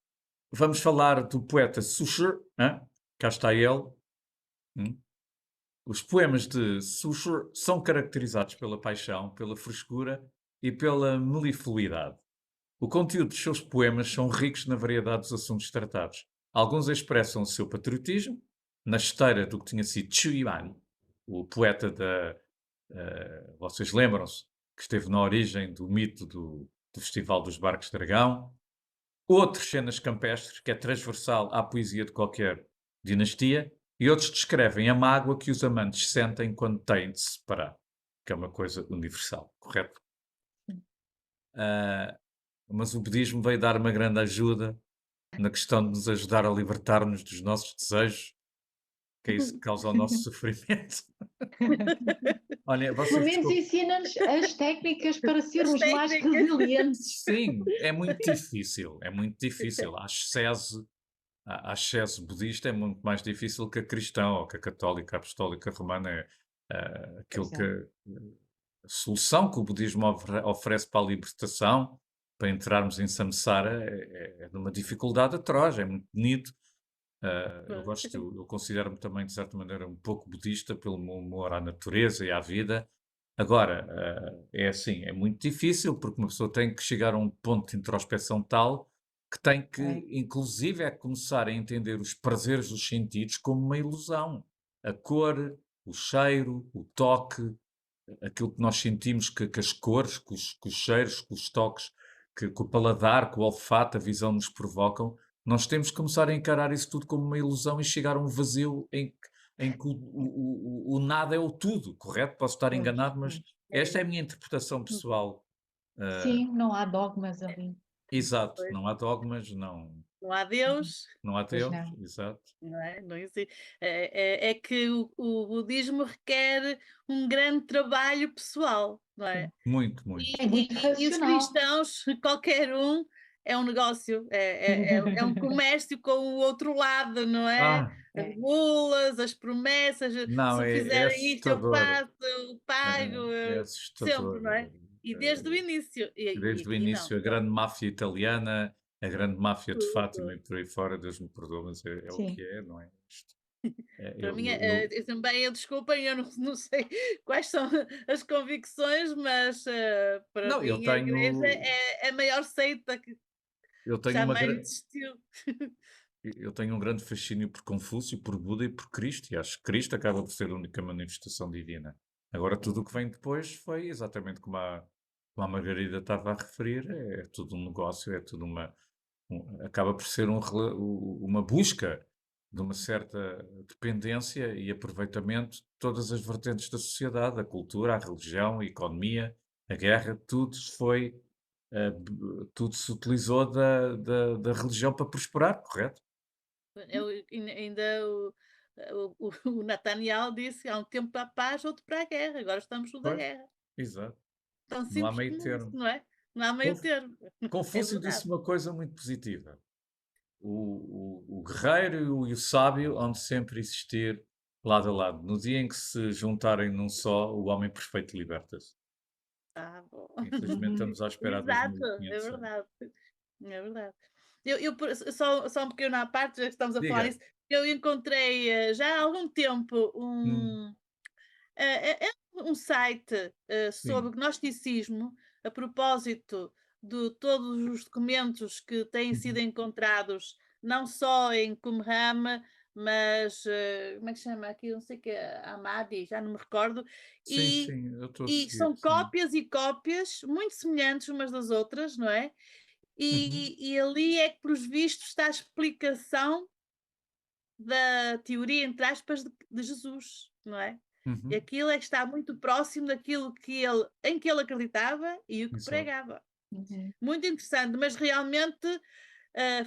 vamos falar do poeta Su Shi, cá está ele. Os poemas de Su Shi são caracterizados pela paixão, pela frescura e pela mellifluidade. O conteúdo dos seus poemas são ricos na variedade dos assuntos tratados. Alguns expressam o seu patriotismo, na esteira do que tinha sido Xu Yuan, o poeta da... vocês lembram-se que esteve na origem do mito do Festival dos Barcos de Dragão. Outros cenas campestres, que é transversal à poesia de qualquer dinastia, e outros descrevem a mágoa que os amantes sentem quando têm de se separar, que é uma coisa universal, correto? Mas o budismo veio dar uma grande ajuda na questão de nos ajudar a libertar-nos dos nossos desejos, que é isso que causa o nosso sofrimento. Olha, Pelo vocês menos ensina-nos as técnicas para sermos mais técnicas. resilientes. Sim, é muito difícil, é muito difícil. A ascese budista é muito mais difícil que a cristã ou que a católica apostólica romana. Aquilo Pois que a solução que o budismo oferece para a libertação, para entrarmos em samsara, é de uma dificuldade atroz, é muito bonito. Eu considero-me também, de certa maneira, um pouco budista pelo meu amor à natureza e à vida. Agora, é assim, é muito difícil, porque uma pessoa tem que chegar a um ponto de introspeção tal que tem que, inclusive, começar a entender os prazeres dos sentidos como uma ilusão. A cor, o cheiro, o toque, aquilo que nós sentimos que as cores, que os cheiros, que os toques, que o paladar, que o olfato, a visão nos provocam, nós temos que começar a encarar isso tudo como uma ilusão e chegar a um vazio em que o nada é o tudo, correto? Posso estar enganado, mas esta é a minha interpretação pessoal. Sim, não há dogmas ali. Exato, Pois. não há dogmas, não há Deus, há Pois Deus, não. exato. não é? Não existe. É que o budismo requer um grande trabalho pessoal, não é? Muito, muito. É muito E os racional. cristãos, qualquer um, é um negócio, é um comércio com o outro lado, não é? As bulas, as promessas, Não, se é fizerem isto eu assustador. faço, eu pago, É sempre, assustador. não é? E desde o início. E Desde o aqui início, não. a grande máfia italiana, a grande máfia de Tudo. Fátima e por aí fora, Deus me perdoa, mas é o Sim. que é, não é? Para mim, eu também, desculpem, eu não sei quais são as convicções, mas para Não, mim a igreja é a maior seita que eu tenho jamais existiu. eu tenho um grande fascínio por Confúcio, por Buda e por Cristo, e acho que Cristo acaba por ser a única manifestação divina. Agora, tudo o que vem depois foi exatamente como a Margarida estava a referir, é tudo um negócio, é tudo acaba por ser uma busca de uma certa dependência e aproveitamento de todas as vertentes da sociedade, a cultura, a religião, a economia, a guerra, tudo se utilizou da religião para prosperar, correto? Ainda o Nathaniel disse: há um tempo para a paz, outro para a guerra, agora estamos no da Pois, guerra. exato. Tão Não há simples meio como isso, termo. não é? Não há meio termo. É Confúcio verdade. disse uma coisa muito positiva. O guerreiro e o sábio hão de sempre existir lado a lado. No dia em que se juntarem num só, o homem perfeito liberta-se. Bom. Infelizmente estamos à espera há Exato, 2500 é anos. verdade. É verdade. Só um pequeno à parte, já que estamos a falar Diga. nisso. Eu encontrei já há algum tempo Hum, é um site sobre sim. gnosticismo, a propósito de todos os documentos que têm sido Uhum. encontrados, não só em Qumran, mas como é que chama aqui? Não sei o que, Amadi, já não me recordo. Sim, E, sim, eu estou a e seguir, são sim. cópias e cópias muito semelhantes umas das outras, não é? Uhum, E ali é que, pelos vistos, está a explicação da teoria, entre aspas, de Jesus, não é? E uhum, aquilo é que está muito próximo daquilo em que ele acreditava e o que exato. pregava. Uhum. Muito interessante, mas realmente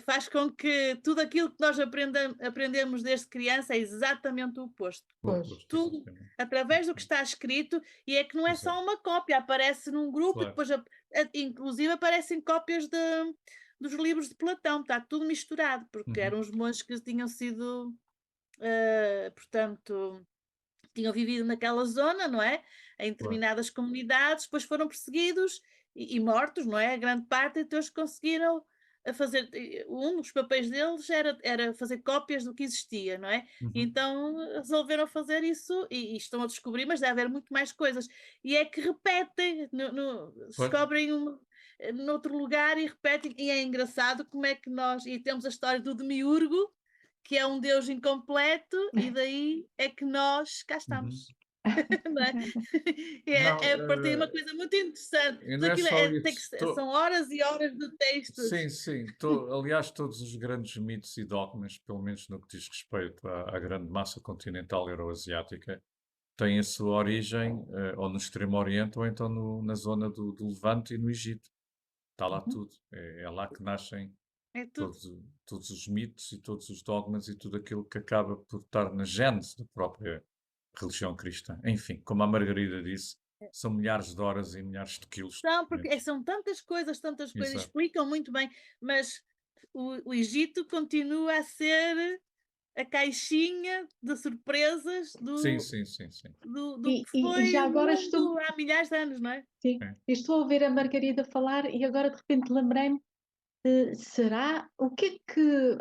faz com que tudo aquilo que nós aprendemos desde criança é exatamente o oposto. O Pois. oposto, Tudo exatamente. através do que está escrito, e é que não é Exato, só uma cópia, aparece num grupo e claro. depois, inclusive, aparecem cópias dos livros de Platão, está tudo misturado, porque Uhum, eram os monges que tinham sido, portanto, tinham vivido naquela zona, não é? Em claro. determinadas comunidades, depois foram perseguidos e mortos, não é? A grande parte, então eles conseguiram fazer. Um dos papéis deles era fazer cópias do que existia, não é? Uhum, Então resolveram fazer isso e estão a descobrir, mas deve haver muito mais coisas. E é que repetem, pois. descobrem noutro lugar e repetem, e é engraçado como é que nós. E temos a história do Demiurgo, que é um Deus incompleto, e daí é que nós cá Uhum. estamos. Não é? Não, Partilha uma coisa muito interessante. e não Tudo é aquilo só tem que isso. são horas e horas de Sim, textos. sim. Aliás, todos os grandes mitos e dogmas, pelo menos no que diz respeito à grande massa continental euroasiática, têm a sua origem ou no Extremo Oriente ou então na zona do Levante e no Egito. Está lá Uhum. tudo. É lá que nascem É tudo. todos os mitos e todos os dogmas e tudo aquilo que acaba por estar na gênese da própria religião cristã. Enfim, como a Margarida disse, são milhares de horas e milhares de quilos de Não, porque documentos. são tantas coisas, Exato. explicam muito bem, mas o Egito continua a ser a caixinha de surpresas Sim, sim, sim, sim. do E, que e foi já o agora estou, mundo há milhares de anos, não é? sim, É. eu estou a ouvir a Margarida falar e agora de repente lembrei-me, será, o que é que,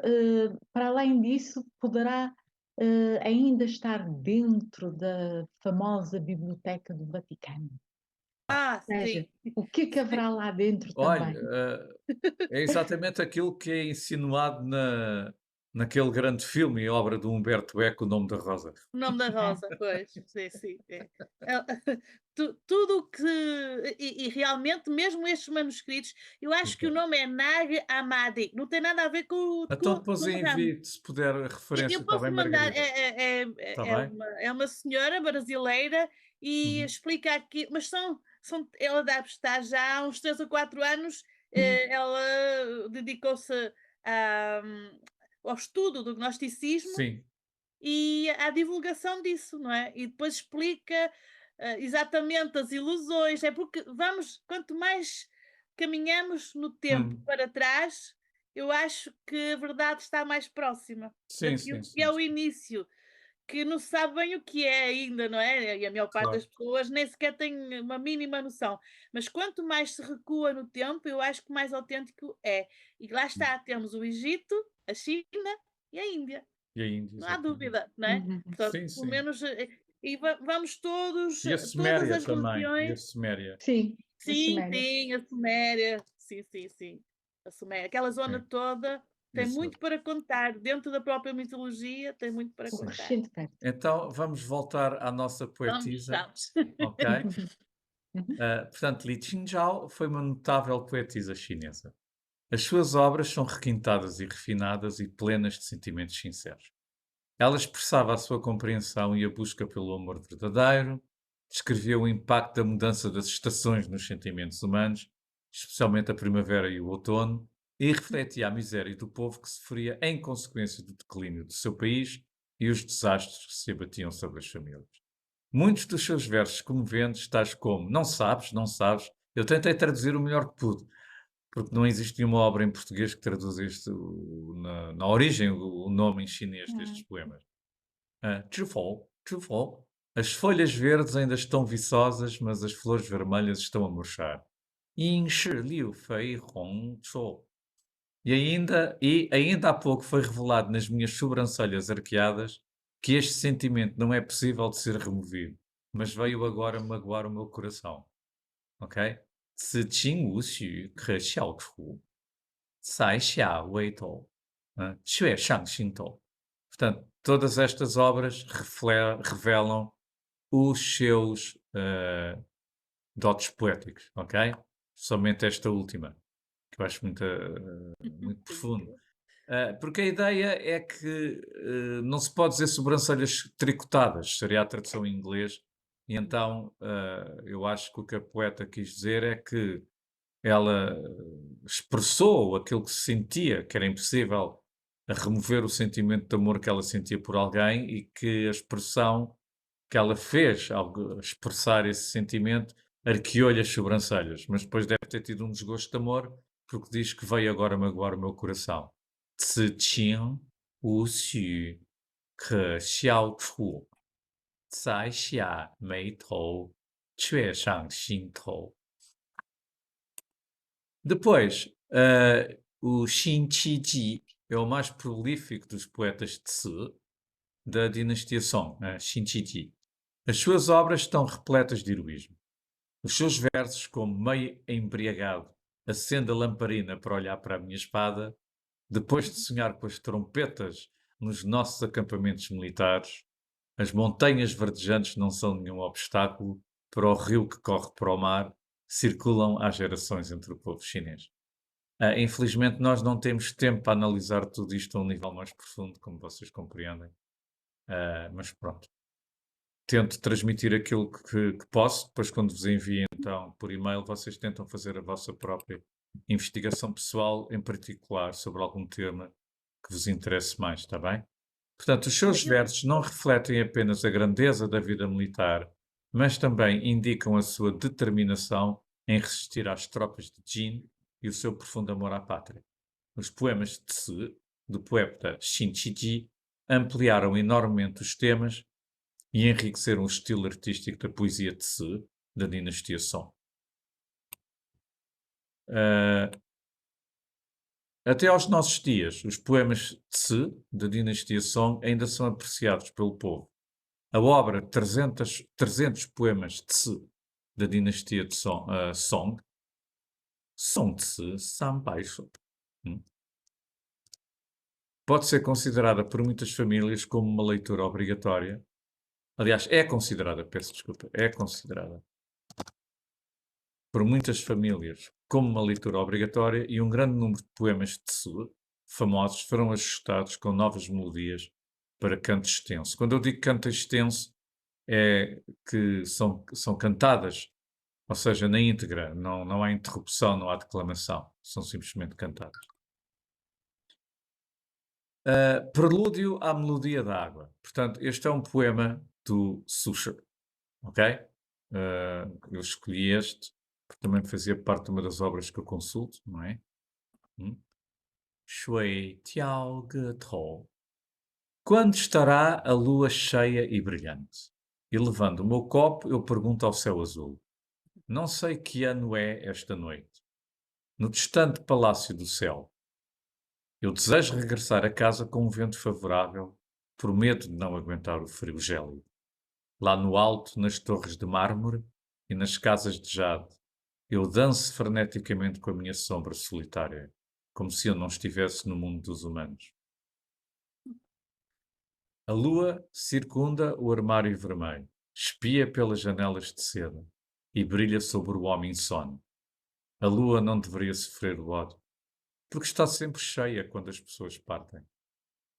para além disso, poderá ainda estar dentro da famosa Biblioteca do Vaticano? Ah, Ou seja, sim. o que é que haverá lá dentro Olha, também? é exatamente aquilo que é insinuado naquele grande filme e obra do Humberto Eco, O Nome da Rosa. O nome da rosa, pois, sim, sim. Tudo o que. E realmente, mesmo estes manuscritos, eu acho que o Exato. nome é Nag Hammadi, não tem nada a ver Então com depois o ramo. envie, se puder, a referência, Eu está posso bem, mandar, Margarida? Está bem? é uma senhora brasileira e Uhum, explica aqui, mas ela deve estar já há uns 3 ou 4 anos, Hum, ela dedicou-se a, ao estudo do gnosticismo sim. e à divulgação disso, não é? E depois explica exatamente as ilusões, é porque quanto mais caminhamos no tempo Hum, para trás, eu acho que a verdade está mais próxima sim, daquilo sim, que é sim, o sim. início, que não se sabe bem o que é ainda, não é? E a maior parte das Claro. pessoas nem sequer tem uma mínima noção. Mas quanto mais se recua no tempo, eu acho que mais autêntico é. E lá Hum. está, temos o Egito, a China e a Índia. E a Índia, Não há exatamente. dúvida, não é? uhum. Portanto, Sim, pelo sim. menos, e vamos todos, E a todas Suméria as também. E a religiões, Suméria. Sim, a sim, Suméria. sim, a Suméria, sim, sim, sim, a Suméria, aquela zona É, toda tem exato. muito para contar, dentro da própria mitologia tem muito para O Sim. contar. crescente perto. Então vamos voltar à nossa poetisa, Vamos. ok? Uhum. Portanto, Li Qingzhao foi uma notável poetisa chinesa. As suas obras são requintadas e refinadas e plenas de sentimentos sinceros. Ela expressava a sua compreensão e a busca pelo amor verdadeiro, descrevia o impacto da mudança das estações nos sentimentos humanos, especialmente a primavera e o outono, e refletia a miséria do povo que sofria em consequência do declínio do seu país e os desastres que se abatiam sobre as famílias. Muitos dos seus versos comoventes, tais como Não sabes, não sabes, eu tentei traduzir o melhor que pude, porque não existe nenhuma obra em português que traduza na origem o nome em chinês destes poemas. 知否，知否， as folhas verdes ainda estão viçosas, mas as flores vermelhas estão a murchar. 应是绿肥红瘦. E ainda há pouco foi revelado nas minhas sobrancelhas arqueadas que este sentimento não é possível de ser removido, mas veio agora magoar o meu coração, ok? 此情无许可消除，塞下微头，却上心头. Portanto, todas estas obras revelam os seus dotes poéticos, ok? Somente esta última, que eu acho muito profundo. Porque a ideia é que não se pode dizer sobrancelhas tricotadas, seria a tradução em inglês, e então eu acho que o que a poeta quis dizer é que ela expressou aquilo que se sentia, que era impossível a remover o sentimento de amor que ela sentia por alguém e que a expressão que ela fez ao expressar esse sentimento arqueou-lhe as sobrancelhas, mas depois deve ter tido um desgosto de amor porque diz que veio agora magoar o meu coração. 此情无许可消除，摘下眉头，却上心头. Depois, o Xin Qi é o mais prolífico dos poetas de Tzu, da dinastia Song, Xin Qi. As suas obras estão repletas de heroísmo. Os seus versos, como meio embriagado, acende a lamparina para olhar para a minha espada, depois de sonhar com as trompetas nos nossos acampamentos militares, as montanhas verdejantes não são nenhum obstáculo para o rio que corre para o mar, circulam há gerações entre o povo chinês. Infelizmente, nós não temos tempo para analisar tudo isto a um nível mais profundo, como vocês compreendem. Mas pronto. Tento transmitir aquilo que posso. Depois, quando vos envio, então, por e-mail, vocês tentam fazer a vossa própria investigação pessoal, em particular, sobre algum tema que vos interesse mais, está bem? Portanto, os seus versos não refletem apenas a grandeza da vida militar, mas também indicam a sua determinação em resistir às tropas de Jin e o seu profundo amor à pátria. Os poemas de Tzu, do poeta Xin Qi, ampliaram enormemente os temas e enriqueceram o estilo artístico da poesia de Tzu, da dinastia Song. Até aos nossos dias, os poemas de Tzu, da dinastia Song, ainda são apreciados pelo povo. A obra 300 poemas de Tzu, da dinastia de Song, Song Tzu Sanbaishu, pode ser considerada por muitas famílias como uma leitura obrigatória. Aliás, é considerada por muitas famílias como uma leitura obrigatória, e um grande número de poemas de Tzu famosos foram ajustados com novas melodias para canto extenso. Quando eu digo canto extenso, é que são cantadas, ou seja, na íntegra, não há interrupção, não há declamação, são simplesmente cantadas. Prelúdio à Melodia da Água. Portanto, este é um poema do Susher, ok? Eu escolhi este, porque também fazia parte de uma das obras que eu consulto, não é? Shui Tiao Ge Tou. Quando estará a lua cheia e brilhante? E levando o meu copo, eu pergunto ao céu azul. Não sei que ano é esta noite. No distante palácio do céu. Eu desejo regressar a casa com um vento favorável, por medo de não aguentar o frio gélido. Lá no alto, nas torres de mármore e nas casas de jade, eu danço freneticamente com a minha sombra solitária, como se eu não estivesse no mundo dos humanos. A lua circunda o armário vermelho, espia pelas janelas de seda e brilha sobre o homem insone. A lua não deveria sofrer o ódio, porque está sempre cheia quando as pessoas partem.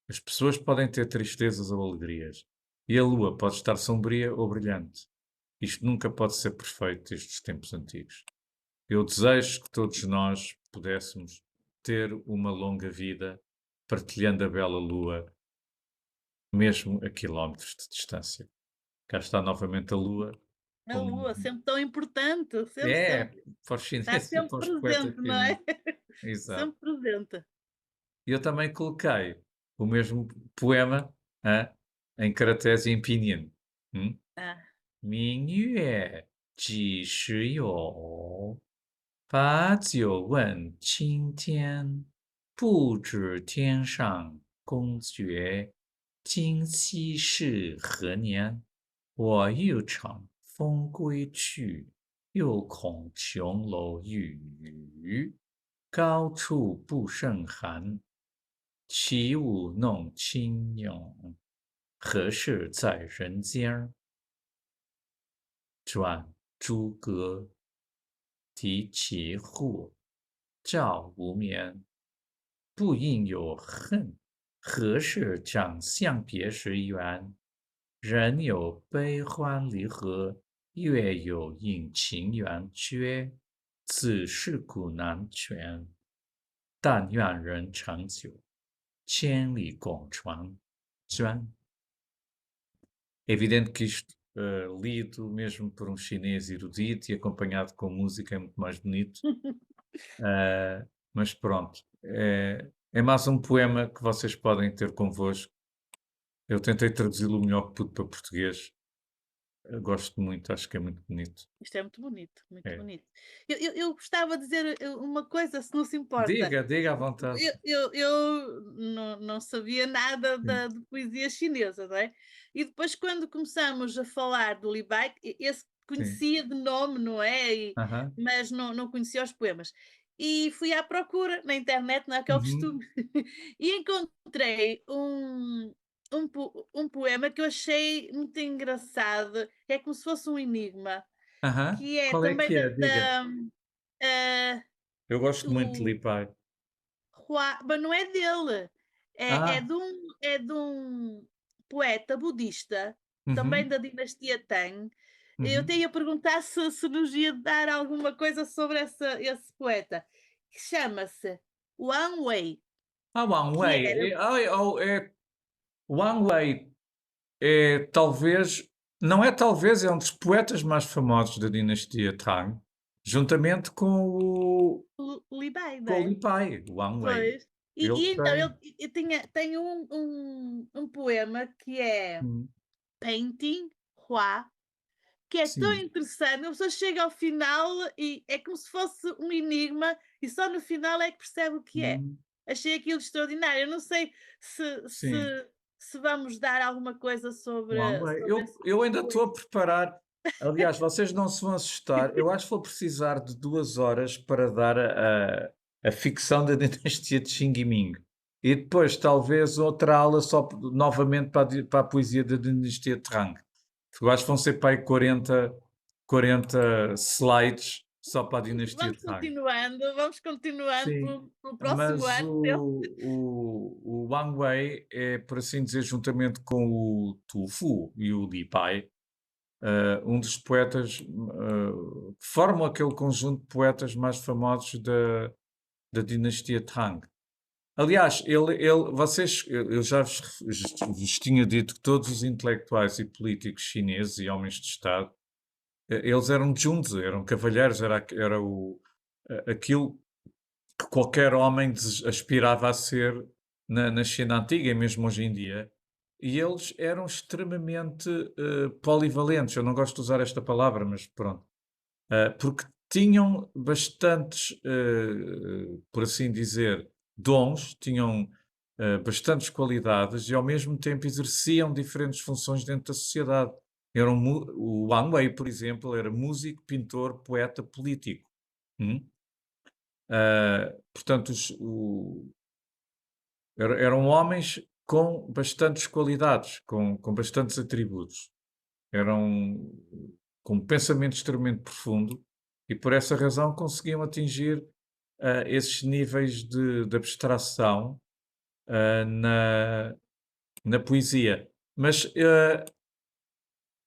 As pessoas podem ter tristezas ou alegrias, e a lua pode estar sombria ou brilhante. Isto nunca pode ser perfeito destes tempos antigos. Eu desejo que todos nós pudéssemos ter uma longa vida partilhando a bela lua, mesmo a quilómetros de distância. Cá está novamente a lua. A lua, sempre tão importante. Sempre, É, sempre. para os Está chineses e sempre para os poetas presente, não é? chineses. Exato. Sempre presente. Eu também coloquei o mesmo poema em caracteres em pinyin. 明月几时有？把酒问青天。不知天上宫阙，今夕是何年？我欲乘风归去，又恐琼楼玉宇，高处不胜寒。起舞弄清影，何事在人间？转朱阁，题其户，照无眠。不应有恨，何事长向别时圆？人有悲欢离合，月有阴晴圆缺。此事古难全，但愿人长久，千里共婵娟. É evidente que isto, lido mesmo por um chinês erudito e acompanhado com música, é muito mais bonito. Mas pronto, é mais um poema que vocês podem ter convosco. Eu tentei traduzi-lo o melhor que pude para português. Eu gosto muito, acho que é muito bonito. Isto é muito bonito, muito É. bonito. Eu gostava de dizer uma coisa, se não se importa. Diga à vontade. Eu não sabia nada Sim. de poesia chinesa, não é? E depois, quando começamos a falar do Li Bai, esse conhecia de nome, não é? Aham. Mas não conhecia os poemas. E fui à procura na internet, não é que é o Uhum. costume, e encontrei um poema que eu achei muito engraçado, é como se fosse um enigma, Aham. que é Qual é também que é? Diga. ah, Eu gosto muito de do Li Pai. Mas não é dele, Ah, é de um poeta budista, também uhum, da dinastia Tang. Eu até uhum. ia perguntar se nos ia dar alguma coisa sobre esse poeta, que chama-se Wang Wei, Wang que Wei. era Wang Wei é talvez, não é talvez, é um dos poetas mais famosos da dinastia Tang, juntamente o Li Bai, não com o é? Li Pai, Wang Wei. Pois. Ele E então tem. tem um poema que é Hum, Painting Hua, que é tão sim. interessante, a pessoa chega ao final e é como se fosse um enigma e só no final é que percebe o que é. Hum, Achei aquilo extraordinário. Eu não sei se, sim. se, se vamos dar alguma coisa sobre, Wang Wei. sobre Eu, esse eu ainda estou a poema. preparar. Aliás, vocês não se vão assustar. Eu acho que vou precisar de 2 horas para dar a ficção da dinastia de Xing Yiming. E depois, talvez, outra aula só novamente para a poesia da dinastia Tang. Eu acho que vão ser para aí 40 slides só para a dinastia Tang. Vamos continuando Sim, pelo próximo mas ano. o Wang Wei é, por assim dizer, juntamente com o Tu Fu e o Li Pai, um dos poetas que formam aquele conjunto de poetas mais famosos da dinastia Tang. Aliás, eu já vos tinha dito que todos os intelectuais e políticos chineses e homens de Estado, eles eram junzi, eram cavalheiros, era aquilo que qualquer homem aspirava a ser na China antiga e mesmo hoje em dia. E eles eram extremamente polivalentes. Eu não gosto de usar esta palavra, mas pronto. Porque tinham bastantes, por assim dizer, dons, tinham bastantes qualidades e ao mesmo tempo exerciam diferentes funções dentro da sociedade. O Wang Wei, por exemplo, era músico, pintor, poeta, político. Portanto, eram homens com bastantes qualidades, com bastantes atributos. Eram com um pensamento extremamente profundo e por essa razão conseguiam atingir esses níveis de abstração na poesia. Mas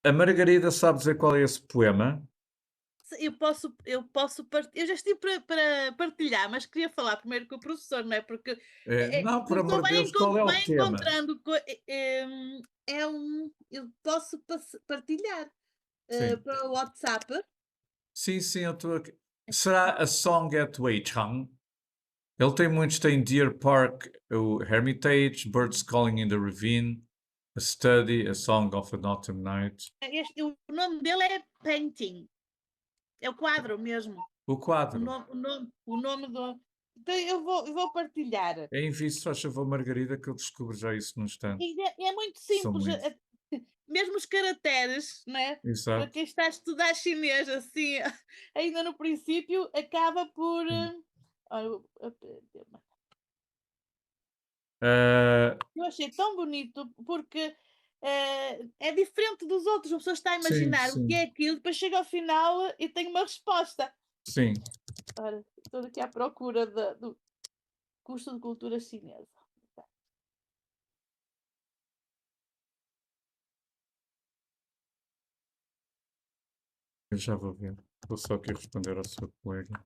a Margarida sabe dizer qual é esse poema? Eu já estive para partilhar, mas queria falar primeiro com o professor, não é? Porque Não, por começou amor de Deus, qual é o bem tema? encontrando. Eu posso partilhar Sim, para o WhatsApp. sim, eu estou aqui. Será A Song at Weichang? Ele tem muitos, tem Deer Park, o Hermitage, Birds Calling in the Ravine, A Study, A Song of an Autumn Night. O nome dele é Painting, é o quadro mesmo. O quadro. O nome Então eu vou partilhar. Envie, se faz favor, Margarida, que eu descubro já isso num instante. É muito São simples. muitos. Mesmo os caracteres, né? Para Exato. quem está a estudar chinês assim, ainda no princípio, acaba por. Sim. Olha, Ah, eu achei tão bonito porque é diferente dos outros. A pessoa está a sim, imaginar o que sim, é aquilo, depois chega ao final e tem uma resposta. sim. Ora, estou aqui à procura do curso de cultura chinesa. Eu já vou ver. Vou só aqui responder ao seu colega.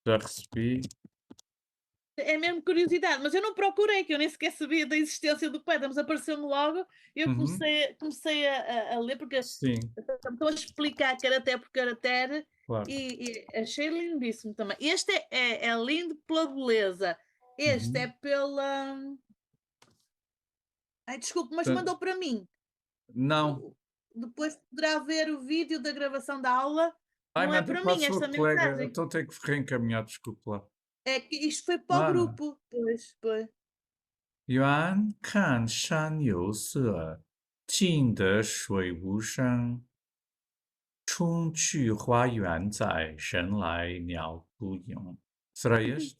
Já recebi. É mesmo curiosidade, mas eu não procurei, que eu nem sequer sabia da existência do poeta, mas apareceu-me logo e eu Uhum. comecei a ler, porque Sim, estão a explicar caractere por caractere claro. e achei lindíssimo também. Este é lindo pela beleza, este é Uhum. pela. Ai, desculpe, mas Portanto, mandou para mim. não. Depois poderá ver o vídeo da gravação da aula. Ai, Não é manda para para a mim sua esta colega. mensagem. Então tenho que reencaminhar, desculpe lá. É que isto foi para o Ah, grupo. Pois. 远看山有色，近得水无声。春去花园在，神来鸟不影。Será este?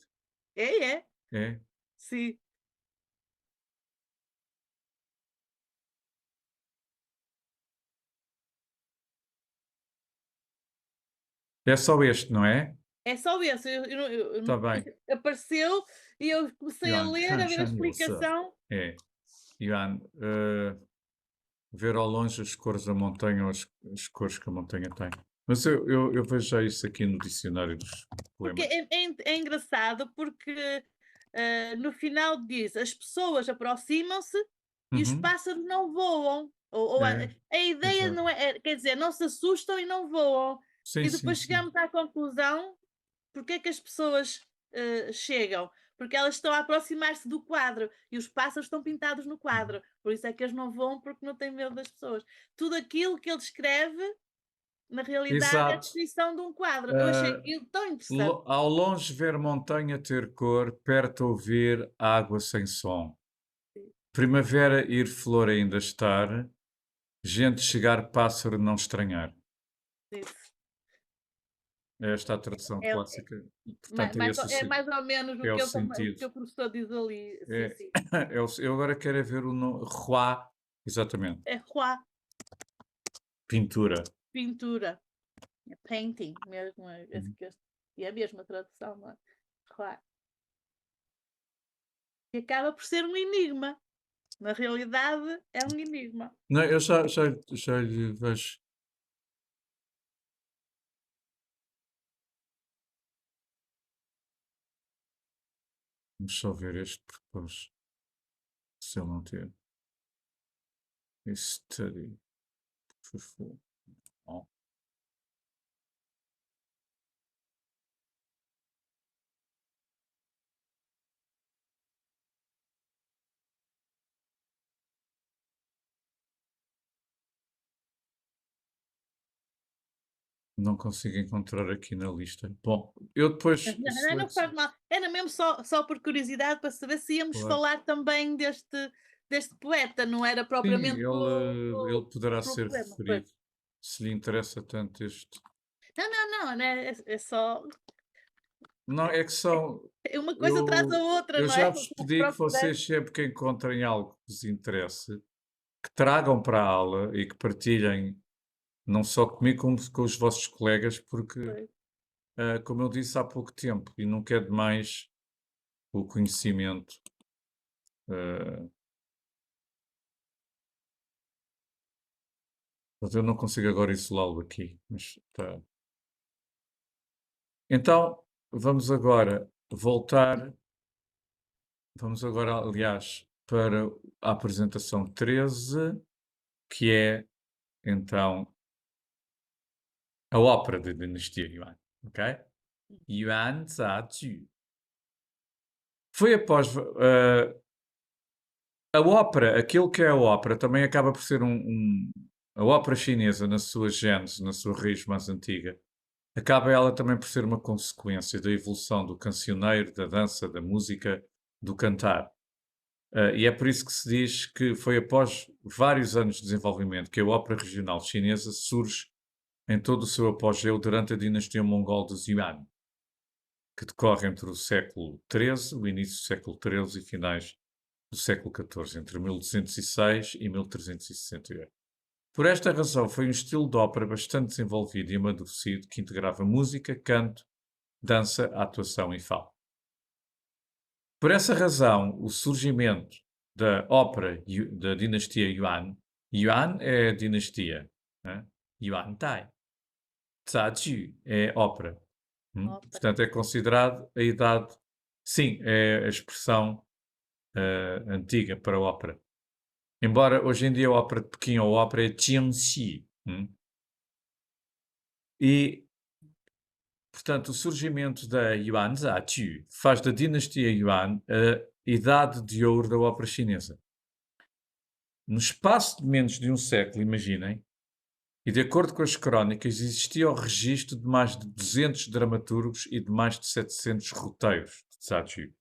É. É? Sim. É só este, não é? É só esse. Está bem. Apareceu e eu comecei a 远 ler, 看 a ver a 山有色。 explicação. É. Yuan, ver ao longe as cores da montanha ou as cores que a montanha tem. Mas eu vejo já isso aqui no dicionário dos Porque poemas. é engraçado, porque no final diz: as pessoas aproximam-se e os Uhum. pássaros não voam. Ou É, a ideia exato. não é, quer dizer, não se assustam e não voam. Sim, E sim, depois sim. chegamos à conclusão: porque é que as pessoas chegam? Porque elas estão a aproximar-se do quadro e os pássaros estão pintados no quadro. Por isso é que eles não voam, porque não têm medo das pessoas. Tudo aquilo que ele escreve, na realidade, é a Exato. descrição de um quadro. Eu achei aquilo tão interessante. Ao longe ver montanha ter cor, perto ouvir água sem som. Primavera ir flor ainda estar, gente chegar pássaro não estranhar. Isso. É esta a tradução É, clássica. Portanto, é esse é mais ou menos é o o que, o sentido. que o professor diz ali. Sim, É, sim. eu agora quero é ver o nome. Hua, exatamente. É Hua, Pintura. pintura. É painting, mesmo. Uhum. E é a mesma tradução, não é? Hua. E acaba por ser um enigma. Na realidade, é um enigma. Não, eu já lhe vejo. Vamos só ver este propósito. Se ele não ter. Study. Por favor. Oh. Não consigo encontrar aqui na lista. Bom, eu depois Não faz mal. Era mesmo só por curiosidade para saber se íamos Claro. falar também deste poeta, não era Sim, propriamente ele poderá do ser poema. referido, se lhe interessa tanto este. Não, né? É só. Não, é que são. Uma coisa traz a outra, Eu não já é? vos pedi que Procurando. vocês, sempre que encontrem algo que vos interesse, que tragam para a aula e que partilhem, não só comigo, como com os vossos colegas, porque, como eu disse há pouco tempo, e nunca é demais o conhecimento. Mas eu não consigo agora isolá-lo aqui, mas está. Então, vamos agora voltar. Vamos agora, aliás, para a apresentação 13, que é então a ópera da dinastia Yuan, ok? Yuan Zaju. Foi após a ópera, aquilo que é a ópera, também acaba por ser a ópera chinesa, na sua gênese, na sua raiz mais antiga, acaba ela também por ser uma consequência da evolução do cancioneiro, da dança, da música, do cantar. E é por isso que se diz que foi após vários anos de desenvolvimento que a ópera regional chinesa surge em todo o seu apogeu durante a dinastia mongol dos Yuan, que decorre entre o século XIII, o início do século XIII e finais do século XIV, entre 1206 e 1368. Por esta razão, foi um estilo de ópera bastante desenvolvido e amadurecido que integrava música, canto, dança, atuação e fala. Por essa razão, o surgimento da ópera da dinastia Yuan, Yuan é a dinastia, né? Yuan Tai, Zaju é ópera. Ópera. Portanto, é considerado a idade, sim, é a expressão antiga para a ópera. Embora hoje em dia a ópera de Pequim ou a ópera é Jiangxi. E, portanto, o surgimento da Yuan Zaju faz da dinastia Yuan a idade de ouro da ópera chinesa. No espaço de menos de um século, imaginem, e de acordo com as crónicas, existia o registro de mais de 200 dramaturgos e de mais de 700 roteiros de Zaju.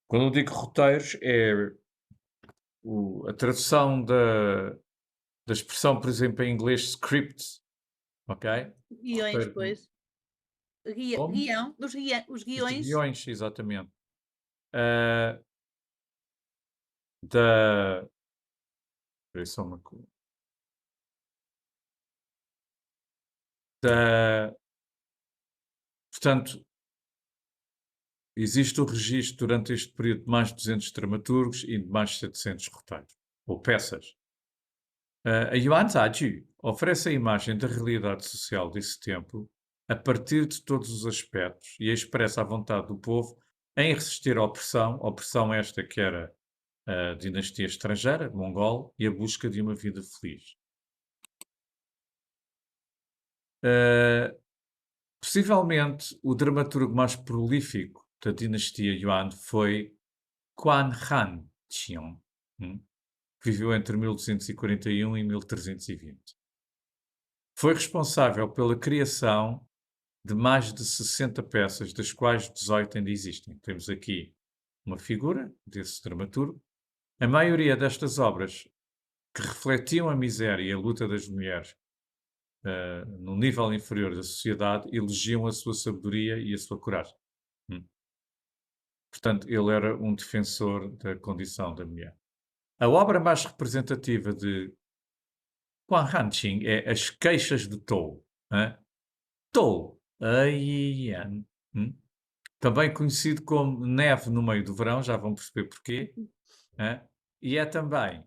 Quando eu digo roteiros, é a tradução da expressão, por exemplo, em inglês, script, ok? Guiões, Roteiro. pois. Como? Guião, os Os guiões. guiões, exatamente. Da. Espera aí só uma coisa. Portanto, existe o registro durante este período de mais de 200 dramaturgos e de mais de 700 roteiros, ou peças. A Yuan Zaju oferece a imagem da realidade social desse tempo a partir de todos os aspectos e expressa a vontade do povo em resistir à opressão esta que era a dinastia estrangeira, mongol, e a busca de uma vida feliz. Possivelmente o dramaturgo mais prolífico da dinastia Yuan foi Quan Han Qiong, que viveu entre 1241 e 1320. Foi responsável pela criação de mais de 60 peças, das quais 18 ainda existem. Temos aqui uma figura desse dramaturgo. A maioria destas obras, que refletiam a miséria e a luta das mulheres no nível inferior da sociedade, elogiam a sua sabedoria e a sua coragem. Portanto, ele era um defensor da condição da mulher. A obra mais representativa de Quan Hanqing é As Queixas de Tou. Tou, também conhecido como Neve no Meio do Verão, já vão perceber porquê. E é também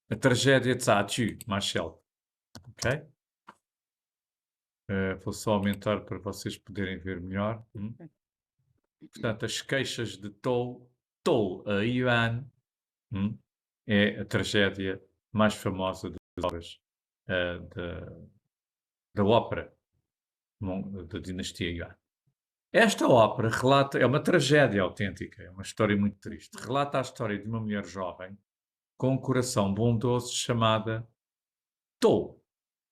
a tragédia de Zaju, mais célebre. Ok? Vou só aumentar para vocês poderem ver melhor. Portanto, As Queixas de Tou, a Yuan, é a tragédia mais famosa das obras da ópera da dinastia Yuan. Esta ópera é uma tragédia autêntica, é uma história muito triste. Relata a história de uma mulher jovem com um coração bondoso chamada Tou,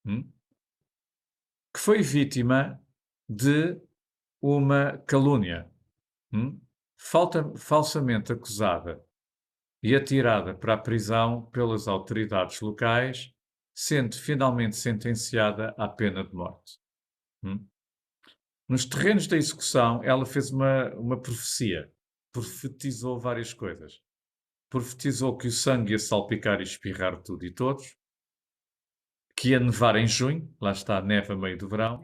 que foi vítima de uma calúnia, falsamente acusada e atirada para a prisão pelas autoridades locais, sendo finalmente sentenciada à pena de morte. Nos terrenos da execução, ela fez uma profecia. Profetizou várias coisas. Profetizou que o sangue ia salpicar e espirrar tudo e todos, que ia nevar em junho, lá está a neve a meio do verão,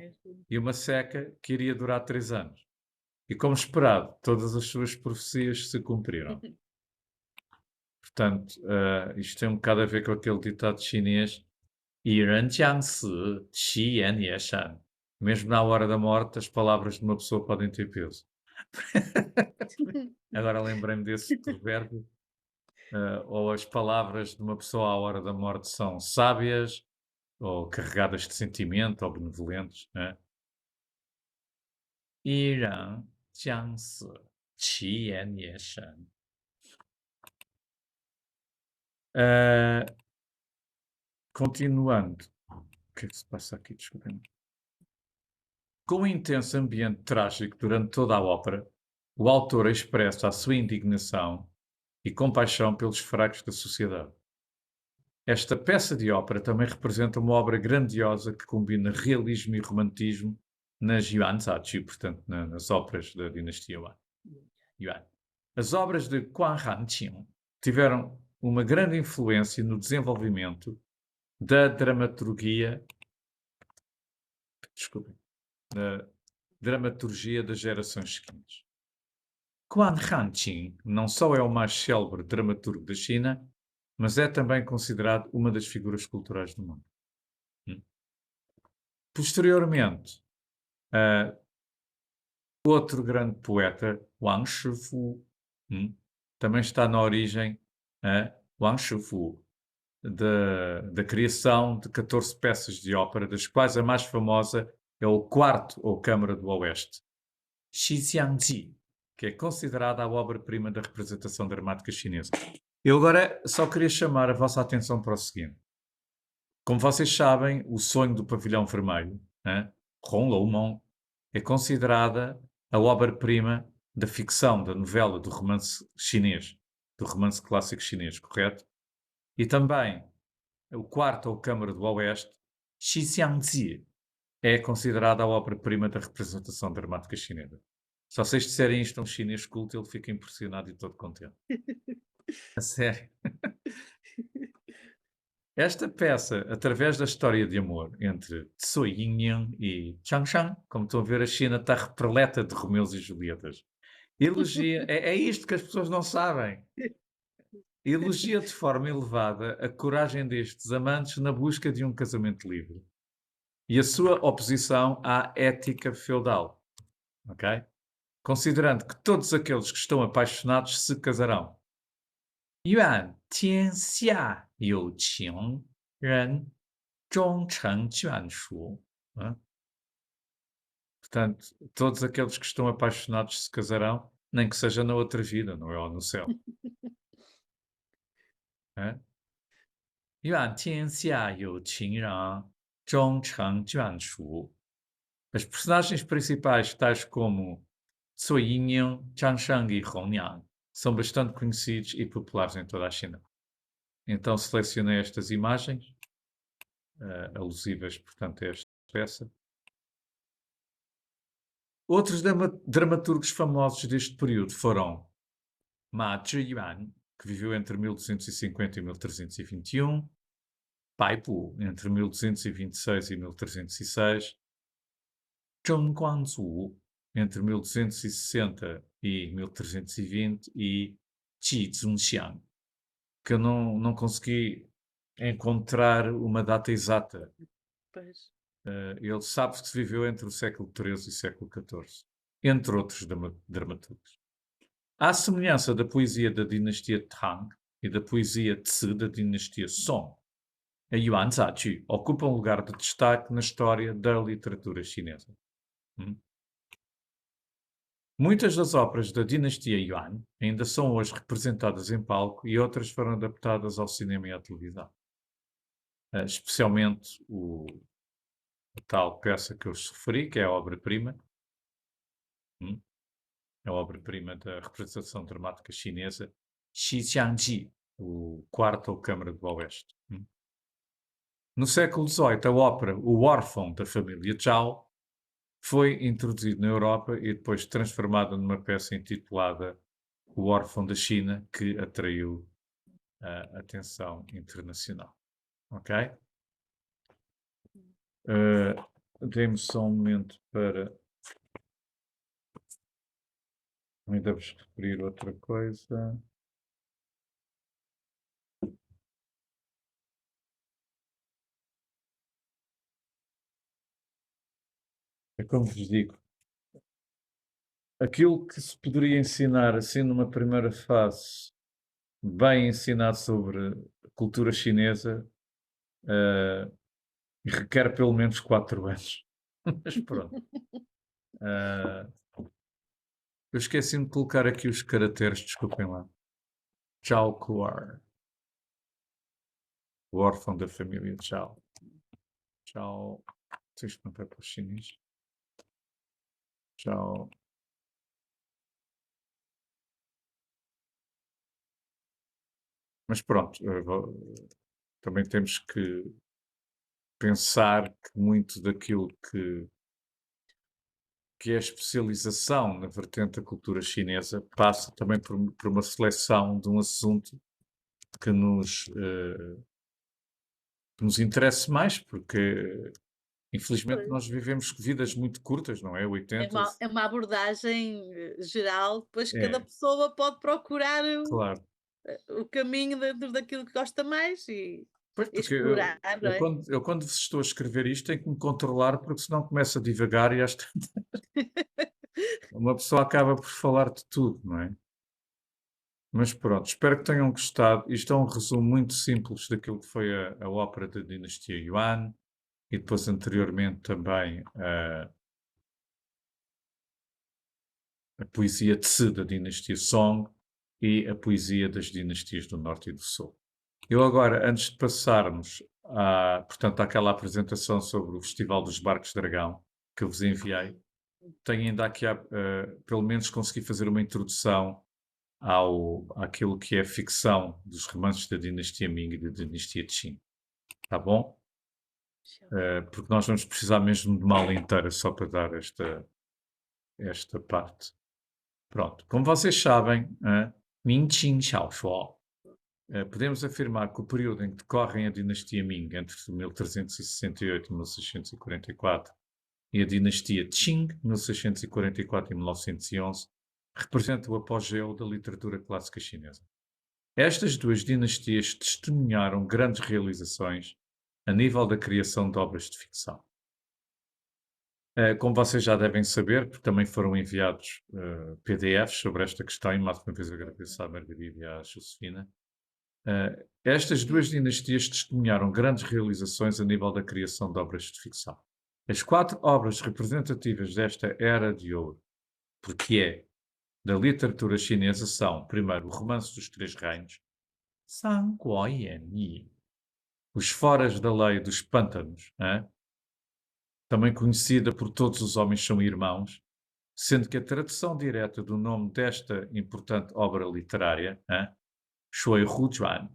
e uma seca que iria durar 3 anos. E como esperado, todas as suas profecias se cumpriram. Portanto, isto tem um bocado a ver com aquele ditado chinês Yi ren jiang si, qi yan ye shan. Mesmo na hora da morte, as palavras de uma pessoa podem ter peso. Agora lembrei-me desse provérbio. Ou as palavras de uma pessoa à hora da morte são sábias, ou carregadas de sentimento, ou benevolentes. Yi ren jiang si, qi yan ye shan. continuando. O que é que se passa aqui? Desculpem. Com um intenso ambiente trágico durante toda a ópera, o autor expressa a sua indignação e compaixão pelos fracos da sociedade. Esta peça de ópera também representa uma obra grandiosa que combina realismo e romantismo nas Yuanzhaji, portanto, nas óperas da dinastia Yuan. As obras de Quan Hanqing tiveram uma grande influência no desenvolvimento da dramaturgia, da dramaturgia das gerações seguintes. Quan Hanqing não só é o mais célebre dramaturgo da China, mas é também considerado uma das figuras culturais do mundo. Posteriormente, outro grande poeta, Wang Shifu, também está na origem, Wang Shifu, da criação de 14 peças de ópera, das quais a mais famosa é o Quarto ou Câmara do Oeste, Xixiangji, que é considerada a obra-prima da representação dramática chinesa. Eu agora só queria chamar a vossa atenção para o seguinte. Como vocês sabem, o Sonho do Pavilhão Vermelho, Hong Lou Mong, é considerada a obra-prima da ficção, da novela, do romance chinês, do romance clássico chinês, correto? E também o Quarto ou Câmara do Oeste, Xixiangji, é considerada a obra-prima da representação dramática chinesa. Se vocês disserem isto a um chinês culto, ele fica impressionado e todo contente. A sério. Esta peça, através da história de amor entre Tsui Yingning e Chang Shang, como estão a ver, a China está repleta de Romeus e Julietas. Elogia, é isto que as pessoas não sabem. Elogia de forma elevada a coragem destes amantes na busca de um casamento livre e a sua oposição à ética feudal. Ok? Considerando que todos aqueles que estão apaixonados se casarão. Yuan tianxia you qing ren zhongcheng juanshu. Portanto, todos aqueles que estão apaixonados se casarão, nem que seja na outra vida, não é? Ou no céu. Yuan tianxia you qing ren zhongcheng juanshu. As personagens principais, tais como Cui Yingning, Chang Shang e Hong Niang, são bastante conhecidos e populares em toda a China. Então selecionei estas imagens, alusivas, portanto, a esta peça. Outros dramaturgos famosos deste período foram Ma Zhiyuan, que viveu entre 1250 e 1321, Bai Bu, entre 1226 e 1306, Zheng Guangzu, entre 1260 e 1320, e Qi Zunxiang, que eu não consegui encontrar uma data exata. Pois. Ele sabe que se viveu entre o século XIII e o século XIV, entre outros dramaturgos. À semelhança da poesia da dinastia Tang e da poesia Tzu da dinastia Song, a Yuanzhaji ocupa um lugar de destaque na história da literatura chinesa. Muitas das óperas da dinastia Yuan ainda são hoje representadas em palco e outras foram adaptadas ao cinema e à televisão. Especialmente a tal peça que eu referi, que é a obra-prima. A obra-prima da representação dramática chinesa, Xixiangji, o Quarto ou Câmara do Oeste. No século XVIII, a ópera O Órfão da Família Zhao foi introduzida na Europa e depois transformada numa peça intitulada O Órfão da China, que atraiu a atenção internacional. Ok? Dê-me só um momento para... Ainda vos referir outra coisa. É como vos digo, aquilo que se poderia ensinar assim numa primeira fase, bem ensinado sobre cultura chinesa, requer pelo menos 4 anos. Mas pronto. Eu esqueci-me de colocar aqui os caracteres, desculpem lá. Zhao Kuar. o órfão da família Zhao. Zhao, isto não é para o chinês. Zhao. Mas pronto, também temos que pensar que muito daquilo que é a especialização na vertente da cultura chinesa passa também por uma seleção de um assunto que nos interesse mais, porque infelizmente Pois. nós vivemos vidas muito curtas, não é? 80, É uma abordagem geral, depois cada é, pessoa pode procurar claro. o caminho dentro daquilo que gosta mais e Pois, porque explorar, não é? eu quando estou a escrever isto tenho que me controlar, porque senão começo a divagar e uma pessoa acaba por falar de tudo, não é? Mas pronto, espero que tenham gostado. Isto é um resumo muito simples daquilo que foi a ópera da dinastia Yuan e depois anteriormente também a poesia Tse da dinastia Song e a poesia das dinastias do Norte e do Sul. Eu agora, antes de passarmos portanto, àquela apresentação sobre o Festival dos Barcos Dragão que eu vos enviei, tenho ainda aqui, pelo menos consegui fazer uma introdução àquilo que é a ficção dos romances da dinastia Ming e da dinastia Qin. Tá bom? Porque nós vamos precisar mesmo de uma aula inteira só para dar esta parte. Pronto. Como vocês sabem, Ming Qin Xiaoshuo, podemos afirmar que o período em que decorrem a dinastia Ming, entre 1368 e 1644, e a dinastia Qing, 1644 e 1911, representa o apogeu da literatura clássica chinesa. Estas duas dinastias testemunharam grandes realizações a nível da criação de obras de ficção. Como vocês já devem saber, porque também foram enviados PDFs sobre esta questão, e mais uma vez agradeço à Margarida e à Josefina. Estas duas dinastias testemunharam grandes realizações a nível da criação de obras de ficção. As 4 obras representativas desta Era de Ouro, porque da literatura chinesa, são, primeiro, o Romance dos Três Reinos, San Guo Yan Yi, Os Foras da Lei dos Pântanos, também conhecida por Todos os Homens São Irmãos, sendo que a tradução direta do nome desta importante obra literária, Shui Hu Zhuan,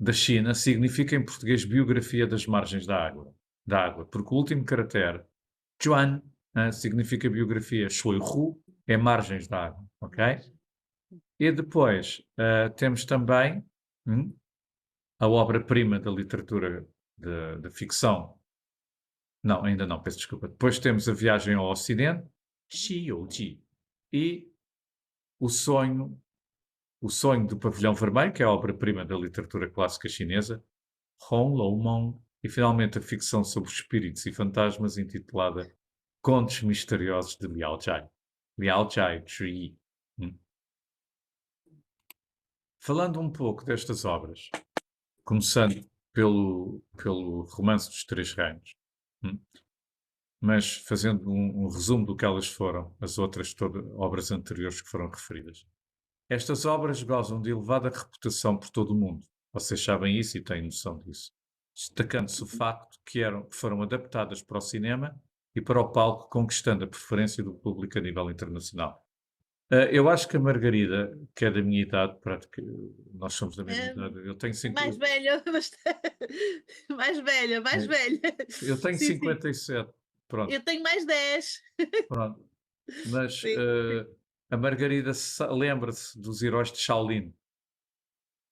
da China, significa em português biografia das margens da água, porque o último caractere, Zhuan, significa biografia, Shui Hu é margens da água, ok? E depois temos também a obra-prima da literatura de ficção. Não, ainda não, peço desculpa. Depois temos a Viagem ao Ocidente, Xi You Ji, e o sonho do Pavilhão Vermelho, que é a obra-prima da literatura clássica chinesa, Hong Lou Mong, e finalmente a ficção sobre espíritos e fantasmas, intitulada Contos Misteriosos de Liao Jai. Liao Jai Zhi. Falando um pouco destas obras, começando pelo Romance dos Três Reinos, mas fazendo um resumo do que elas foram, as outras obras anteriores que foram referidas. Estas obras gozam de elevada reputação por todo o mundo. Vocês sabem isso e têm noção disso. Destacando-se o facto que foram adaptadas para o cinema e para o palco, conquistando a preferência do público a nível internacional. Eu acho que a Margarida, que é da minha idade, nós somos da mesma idade, eu tenho mais velha, mais velha. Eu tenho Sim, 57, pronto. Eu tenho mais 10. Pronto. Mas a Margarida lembra-se dos heróis de Shaolin.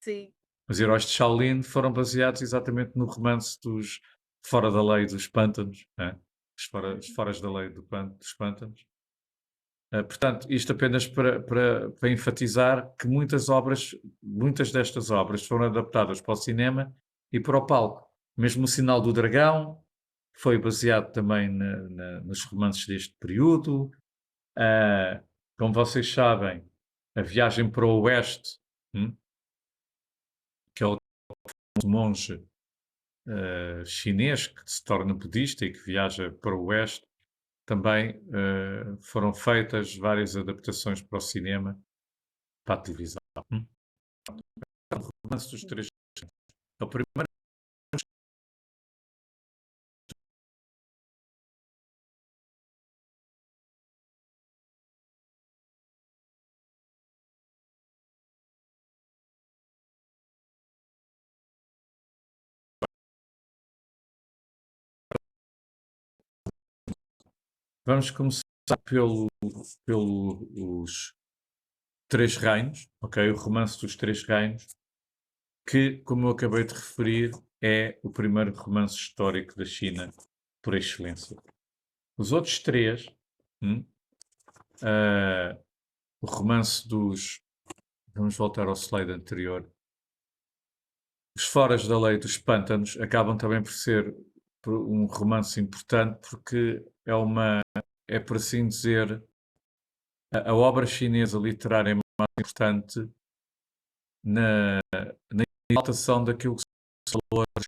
Sim. Os heróis de Shaolin foram baseados exatamente no romance dos Fora da Lei dos Pântanos, os Foras da Lei dos Pântanos. Portanto, isto apenas para enfatizar que muitas destas obras foram adaptadas para o cinema e para o palco. Mesmo o Sinal do Dragão foi baseado também nos romances deste período. Como vocês sabem, A Viagem para o Oeste, que é o monge chinês que se torna budista e que viaja para o Oeste, também foram feitas várias adaptações para o cinema, para a televisão. romance dos três gêmeos. É o primeiro. Vamos começar pelos Três Reinos, ok? O romance dos Três Reinos, que, como eu acabei de referir, é o primeiro romance histórico da China por excelência. Os outros três, o romance dos. Vamos voltar ao slide anterior. Os Foras da Lei dos Pântanos acabam também por ser um romance importante porque é por assim dizer, a obra chinesa literária mais importante na exaltação daquilo que são os valores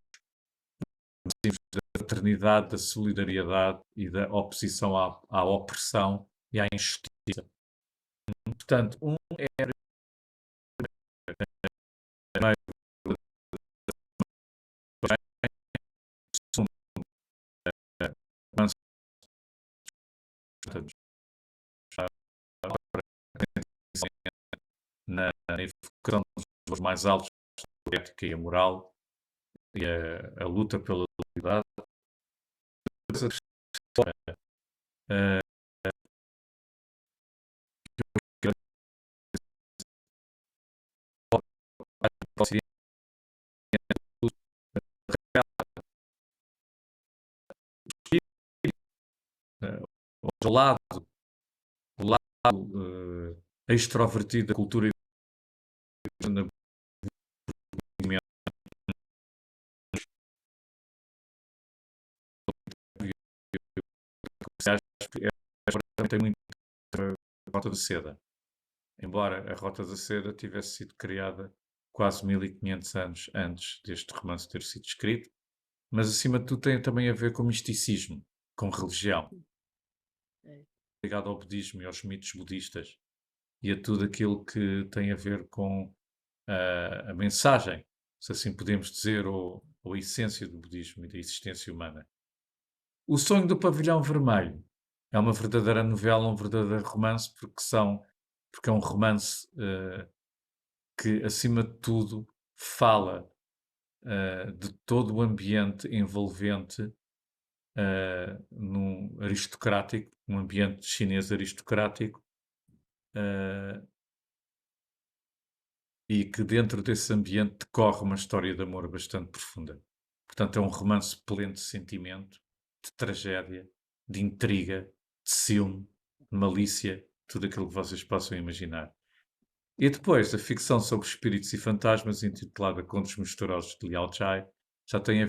da fraternidade, da solidariedade e da oposição à opressão e à injustiça. Portanto, um é na evocação dos valores mais altos, a ética e a moral e a luta pela liberdade. O lado extrovertido da cultura na tem muito a Rota da Seda. Embora a Rota da Seda tivesse sido criada quase 1500 anos antes deste romance ter sido escrito, mas acima de tudo tem também a ver com misticismo, com religião. Ligado ao budismo e aos mitos budistas e a tudo aquilo que tem a ver com a mensagem, se assim podemos dizer, ou a essência do budismo e da existência humana. O Sonho do Pavilhão Vermelho é uma verdadeira novela, um verdadeiro romance, porque é um romance que, acima de tudo, fala de todo o ambiente envolvente num aristocrático, um ambiente chinês aristocrático, e que dentro desse ambiente decorre uma história de amor bastante profunda. Portanto, é um romance pleno de sentimento, de tragédia, de intriga, de ciúme, de malícia, tudo aquilo que vocês possam imaginar. E depois, a ficção sobre espíritos e fantasmas, intitulada Contos Misturados de Liao Chai, já tem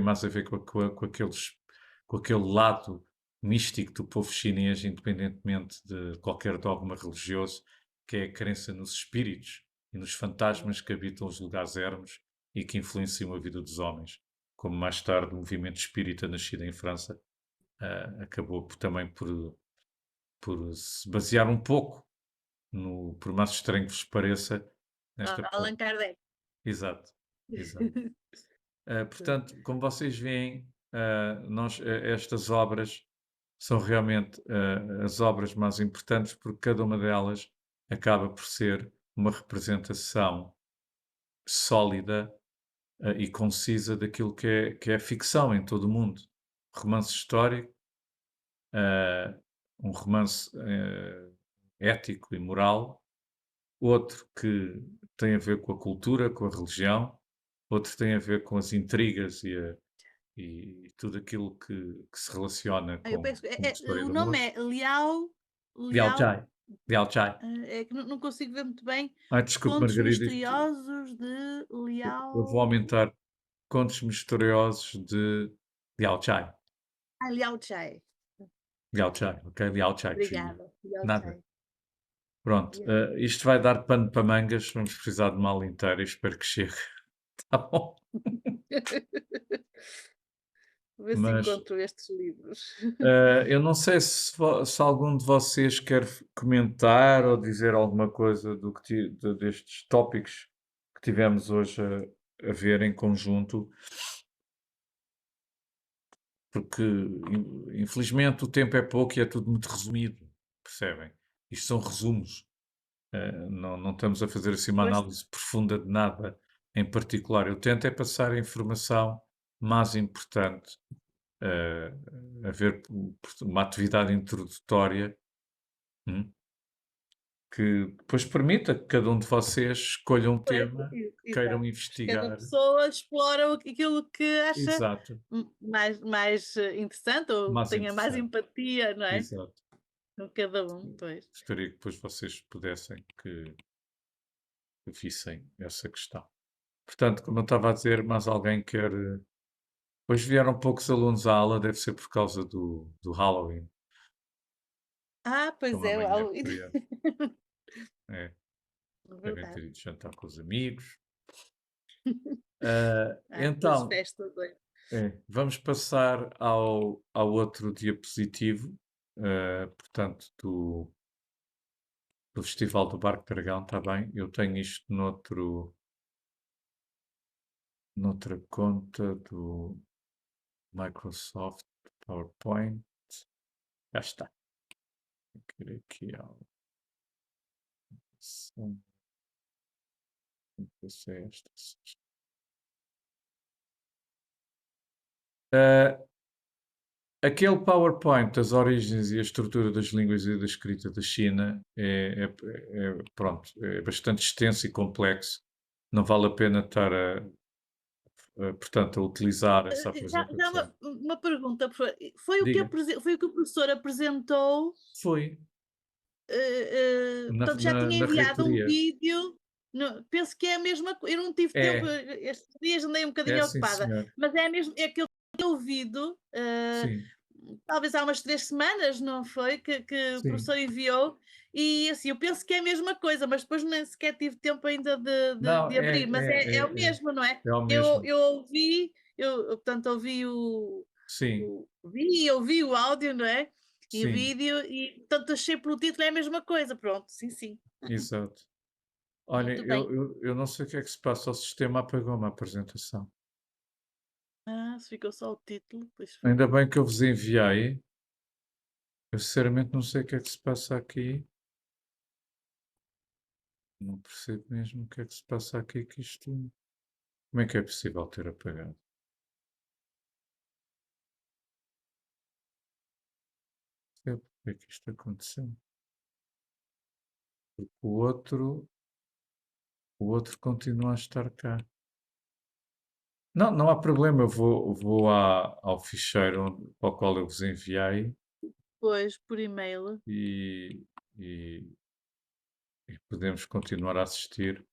mais a ver com aquele lado místico do povo chinês, independentemente de qualquer dogma religioso, que é a crença nos espíritos e nos fantasmas que habitam os lugares ermos e que influenciam a vida dos homens. Como mais tarde o movimento espírita nascido em França acabou também por se basear um pouco, por mais estranho que vos pareça, nesta Allan Kardec. Exato. Portanto, como vocês veem, estas obras são realmente as obras mais importantes porque cada uma delas acaba por ser uma representação sólida e concisa daquilo que é a ficção em todo o mundo. Romance histórico, um romance ético e moral, outro que tem a ver com a cultura, com a religião, outro tem a ver com as intrigas e tudo aquilo que se relaciona com Eu penso, a história o do nome amor. é Liao Liao Chai. É que não consigo ver muito bem. Desculpe, Contos Margarida. Misteriosos de Eu Liao. vou aumentar. Contos Misteriosos de Liao Chai. Liao Chai. Liao Chai, ok? Liao Chai. Obrigada. Liao Nada. Chai. Pronto, isto vai dar pano para mangas, vamos precisar de uma aula inteira, espero que chegue. Tá bom? Vê se Mas encontro estes livros. eu não sei se algum de vocês quer comentar ou dizer alguma coisa destes tópicos que tivemos hoje a ver em conjunto, porque infelizmente o tempo é pouco e é tudo muito resumido, percebem? Isto são resumos. Não estamos a fazer assim uma Pois, análise profunda de nada em particular. Eu tento é passar a informação mais importante, a ver uma atividade introdutória, que depois permita que cada um de vocês escolha um pois, tema, exato. queiram Cada investigar. pessoa explora aquilo que acha Exato, mais interessante ou mais tenha mais interessante. empatia, não é? Exato. Com cada um, pois. Gostaria que depois vocês pudessem que vissem essa questão. Portanto, como eu estava a dizer, mais alguém quer. Hoje vieram poucos alunos à aula, deve ser por causa do Halloween. Pois Como é, o amanhã é Halloween. feriado. É, devem ter Verdade. ido jantar com os amigos. As Então, festas, é. vamos passar ao outro diapositivo, portanto, do Festival do Barco Dragão, está bem? Eu tenho isto noutra conta do Microsoft PowerPoint. Já está. Vou querer aqui algo. Não sei esta. Aquele PowerPoint das origens e a estrutura das línguas e da escrita da China pronto, é bastante extenso e complexo. Não vale a pena estar portanto, a utilizar essa Já apresentação. uma pergunta, professor. Foi o que Diga. foi o que o professor apresentou, Foi portanto, já tinha na enviado um reitoria. vídeo. Penso que é a mesma coisa. Eu não tive tempo, É, estes dias andei um bocadinho sim, ocupada, senhor. mas é mesmo, é que eu tinha ouvido, Sim, talvez há umas 3 semanas, não foi? Que o sim. professor enviou, e assim, eu penso que é a mesma coisa, mas depois nem sequer tive tempo ainda Não, de abrir, mas é o é, mesmo, não é? é o Eu, mesmo. eu ouvi, portanto, ouvi Sim, ouvi o áudio, não é? E o sim, vídeo, e portanto achei pelo título é a mesma coisa, pronto, sim, sim, exato. Olha, muito bem. eu não sei o que é que se passa, o sistema apagou-me a apresentação. Se ficou só o título, pois foi. Ainda bem que eu vos enviei. Eu sinceramente não sei o que é que se passa aqui. Não percebo mesmo o que é que se passa aqui, que isto. Como é que é possível ter apagado? Não sei porque é que isto aconteceu. Porque o outro continua a estar cá. Não, não há problema, eu vou ao ficheiro ao qual eu vos enviei Pois, por e-mail. e, e, e podemos continuar a assistir.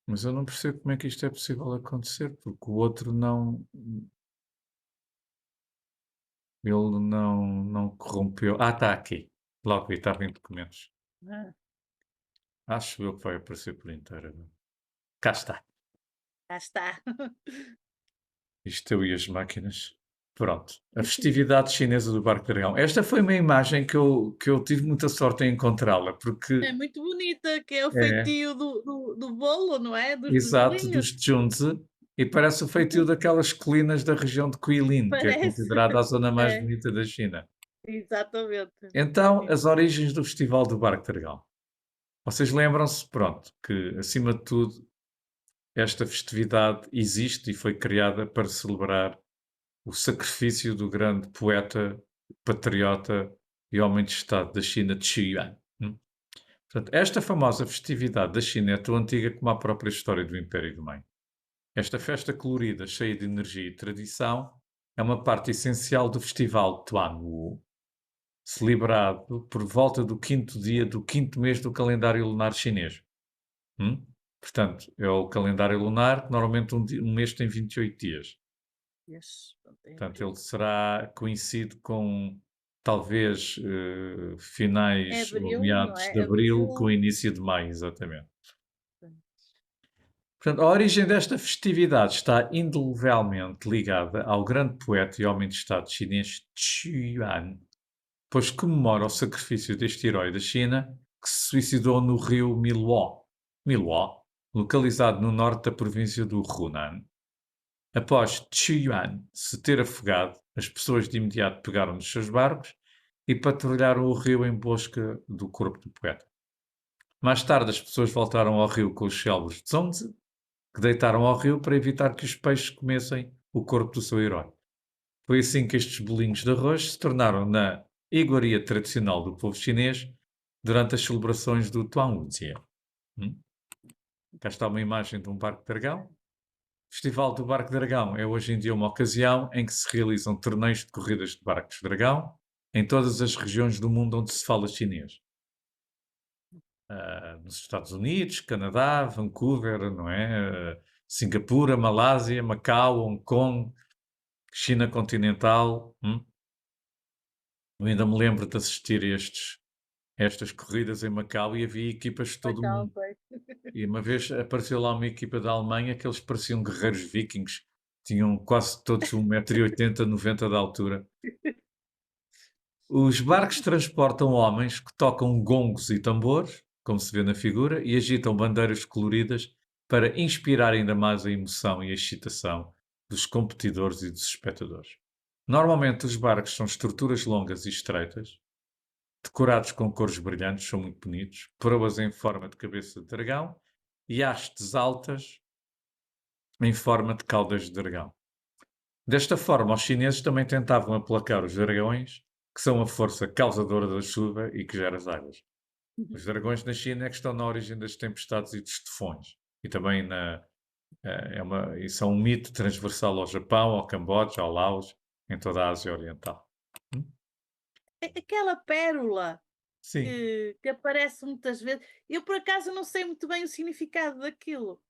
Mas eu não percebo como é que isto é possível acontecer, porque o outro não. Ele não corrompeu. Está aqui. Logo vi, estava em documentos. Ah, Acho eu que vai aparecer por inteiro agora. Cá está. cá está. Isto eu e as máquinas. Pronto. A festividade chinesa do Barco Dragão. Esta foi uma imagem que eu tive muita sorte em encontrá-la, porque É muito bonita, que é o é, feitio do bolo, não é? Dos exato, bolinhos. dos Junzi, e parece o feitio daquelas colinas da região de Guilin, que é Parece. considerada a zona mais É, bonita da China. exatamente. Então, Sim. as origens do Festival do Barco Dragão. Vocês lembram-se, pronto, que acima de tudo, esta festividade existe e foi criada para celebrar o sacrifício do grande poeta, patriota e homem de Estado da China, Qi Yuan. Portanto, esta famosa festividade da China é tão antiga como a própria história do Império do Mãe. Esta festa colorida, cheia de energia e tradição, é uma parte essencial do festival Tuanwu, celebrado por volta do 5º dia do 5º mês do calendário lunar chinês. Portanto, é o calendário lunar, que normalmente um mês tem 28 dias. Yes. Portanto, ele será conhecido com, talvez, É finais ou abril, não meados de é? abril, com Abril. início de maio, exatamente. Portanto, a origem desta festividade está indelevelmente ligada ao grande poeta e homem de Estado chinês Qi Yuan, pois comemora o sacrifício deste herói da China que se suicidou no rio Miluo. Miluo localizado no norte da província do Hunan. Após Yuan se ter afogado, as pessoas de imediato pegaram nos seus barcos e patrulharam o rio em busca do corpo do poeta. Mais tarde, as pessoas voltaram ao rio com os célebres Zongzi, que deitaram ao rio para evitar que os peixes comessem o corpo do seu herói. Foi assim que estes bolinhos de arroz se tornaram na iguaria tradicional do povo chinês durante as celebrações do Tuanwuzhie. Cá está uma imagem de um barco dragão. O Festival do Barco Dragão é hoje em dia uma ocasião em que se realizam torneios de corridas de barcos dragão em todas as regiões do mundo onde se fala chinês. Nos Estados Unidos, Canadá, Vancouver, não é? Singapura, Malásia, Macau, Hong Kong, China continental. Eu ainda me lembro de assistir a estas corridas em Macau e havia equipas de todo o Macau, mundo. pois. E uma vez apareceu lá uma equipa da Alemanha que eles pareciam guerreiros vikings. Tinham quase todos 1,80 m, 90 de altura. Os barcos transportam homens que tocam gongos e tambores, como se vê na figura, e agitam bandeiras coloridas para inspirar ainda mais a emoção e a excitação dos competidores e dos espectadores. Normalmente os barcos são estruturas longas e estreitas, decorados com cores brilhantes, são muito bonitos, proas em forma de cabeça de dragão e hastes altas em forma de caudas de dragão. Desta forma, os chineses também tentavam aplacar os dragões, que são a força causadora da chuva e que gera as águas. Os dragões na China é que estão na origem das tempestades e dos tufões. E também isso é um mito transversal ao Japão, ao Camboja, ao Laos, em toda a Ásia Oriental. Aquela pérola Sim. que aparece muitas vezes, eu por acaso não sei muito bem o significado daquilo.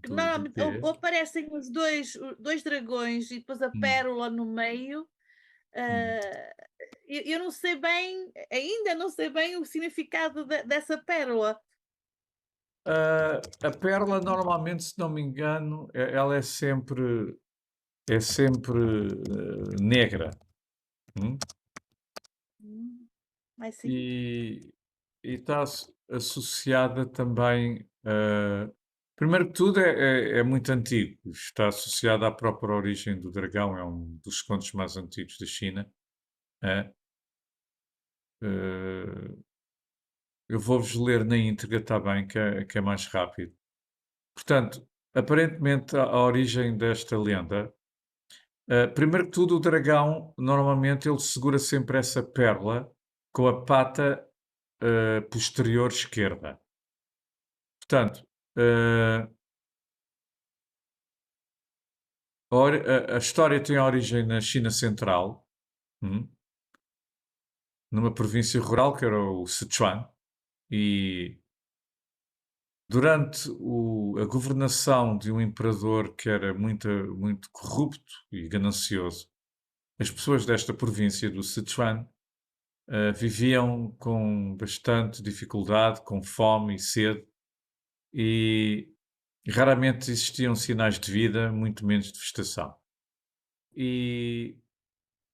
Porque normalmente ou aparecem os dois dragões e depois a pérola no meio. Eu não sei bem, ainda não sei bem o significado dessa pérola. A pérola, normalmente, se não me engano, ela é sempre negra. Mas sim. E está associada também. Primeiro que tudo, é muito antigo. Está associada à própria origem do dragão, é um dos contos mais antigos da China. Eu vou-vos ler na íntegra, está bem, que é mais rápido. Portanto, aparentemente, a origem desta lenda. Primeiro que tudo, o dragão, normalmente, ele segura sempre essa pérola com a pata posterior esquerda. Portanto, a história tem origem na China Central, numa província rural que era o Sichuan, e durante a governação de um imperador que era muito, muito corrupto e ganancioso, as pessoas desta província do Sichuan viviam com bastante dificuldade, com fome e sede, e raramente existiam sinais de vida, muito menos de vegetação. E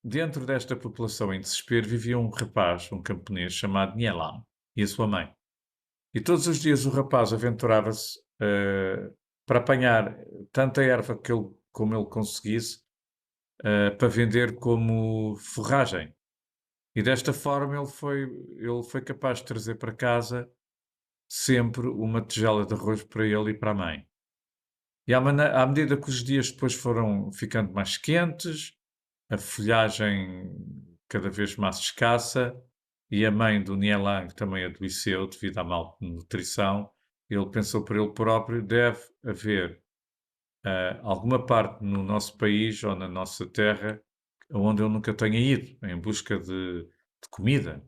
dentro desta população em desespero vivia um rapaz, um camponês chamado Nielan, e a sua mãe. E todos os dias o rapaz aventurava-se para apanhar tanta erva como ele conseguisse para vender como forragem. E desta forma ele foi capaz de trazer para casa sempre uma tigela de arroz para ele e para a mãe. E à medida que os dias depois foram ficando mais quentes, a folhagem cada vez mais escassa, e a mãe do Nielang também adoeceu devido à malnutrição, ele pensou para ele próprio, deve haver alguma parte no nosso país ou na nossa terra onde eu nunca tenha ido, em busca de comida.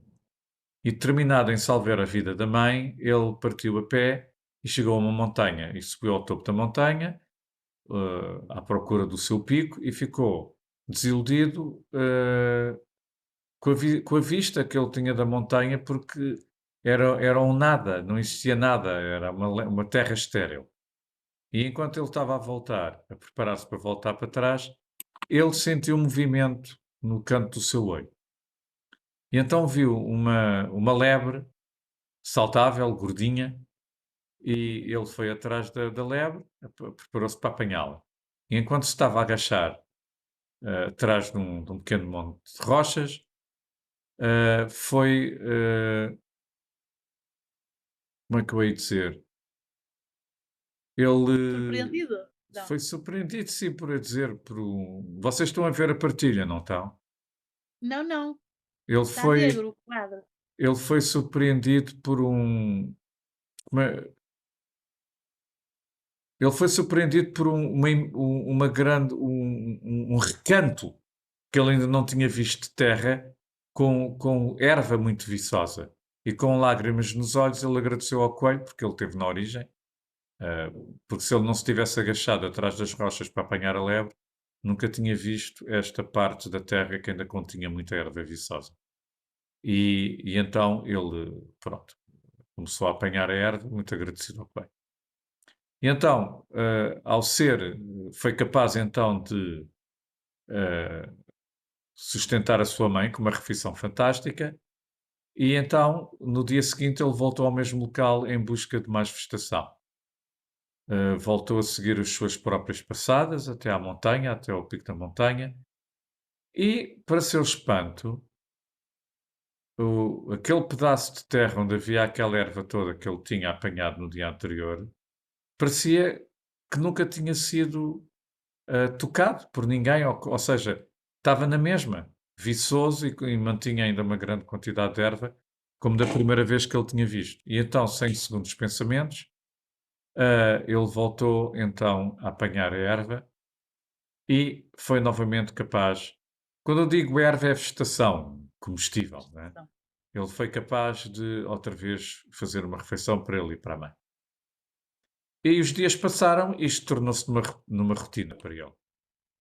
E determinado em salvar a vida da mãe, ele partiu a pé e chegou a uma montanha e subiu ao topo da montanha à procura do seu pico e ficou desiludido com a vista que ele tinha da montanha, porque era um nada, não existia nada, era uma terra estéril. E enquanto ele estava a preparar-se para voltar para trás, ele sentiu um movimento no canto do seu olho. E então viu uma lebre saltável, gordinha, e ele foi atrás da lebre, preparou-se para apanhá-la. E enquanto se estava a agachar atrás de um pequeno monte de rochas, foi, como é que eu hei de dizer? Ele Surpreendido? Não. foi surpreendido, sim, por eu dizer, Vocês estão a ver a partilha, não estão? Não, não. Ele Está foi, negro o quadro. ele foi surpreendido por ele foi surpreendido por uma grande, um recanto que ele ainda não tinha visto de terra, com erva muito viçosa. E com lágrimas nos olhos, ele agradeceu ao coelho, porque ele esteve na origem, porque se ele não se tivesse agachado atrás das rochas para apanhar a lebre, nunca tinha visto esta parte da terra que ainda continha muita erva viçosa. E então ele, pronto, começou a apanhar a erva, muito agradecido ao coelho. E então, foi capaz então de sustentar a sua mãe com uma refeição fantástica, e então, no dia seguinte, ele voltou ao mesmo local em busca de mais vegetação. Voltou a seguir as suas próprias passadas até à montanha, até ao pico da montanha, e, para seu espanto, aquele pedaço de terra onde havia aquela erva toda que ele tinha apanhado no dia anterior, parecia que nunca tinha sido tocado por ninguém, ou seja, estava na mesma, viçoso e mantinha ainda uma grande quantidade de erva, como da primeira vez que ele tinha visto. E então, sem segundos pensamentos, ele voltou então a apanhar a erva e foi novamente capaz. Quando eu digo erva, é vegetação comestível, né? Ele foi capaz de outra vez fazer uma refeição para ele e para a mãe. E os dias passaram e isto tornou-se numa rotina para ele.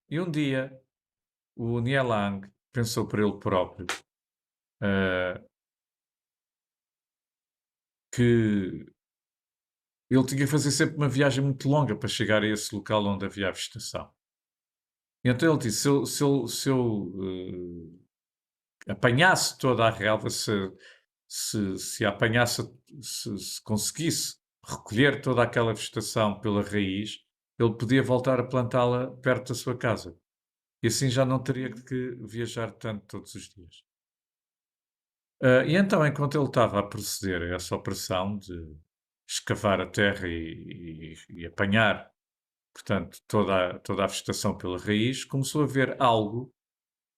E um dia, o Nialang pensou para ele próprio que ele tinha que fazer sempre uma viagem muito longa para chegar a esse local onde havia a vegetação. E então ele disse, se eu apanhasse toda a relva, se a apanhasse, se conseguisse recolher toda aquela vegetação pela raiz, ele podia voltar a plantá-la perto da sua casa. E assim já não teria que viajar tanto todos os dias. E então, enquanto ele estava a proceder a essa operação de escavar a terra e apanhar, portanto, toda a vegetação pela raiz, começou a ver algo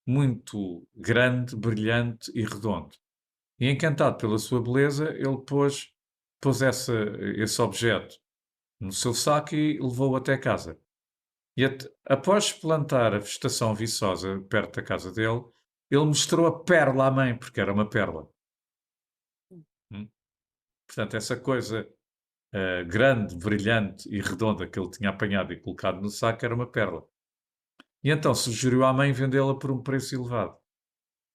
muito grande, brilhante e redondo. E encantado pela sua beleza, ele pôs esse objeto no seu saco e levou-o até casa. E após plantar a vegetação viçosa perto da casa dele, ele mostrou a pérola à mãe, porque era uma pérola. Portanto, essa coisa grande, brilhante e redonda que ele tinha apanhado e colocado no saco era uma pérola. E então sugeriu à mãe vendê-la por um preço elevado.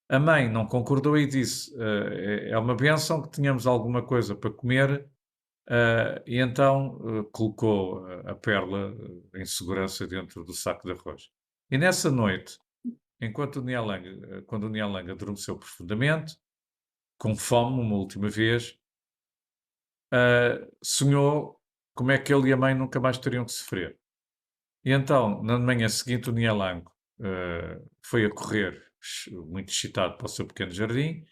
A mãe não concordou e disse: é uma benção que tenhamos alguma coisa para comer, e então colocou a pérola em segurança dentro do saco de arroz. E nessa noite, quando o Nialang adormeceu profundamente, com fome uma última vez, sonhou como é que ele e a mãe nunca mais teriam que sofrer. E então, na manhã seguinte, o Nialang foi a correr, muito excitado, para o seu pequeno jardim,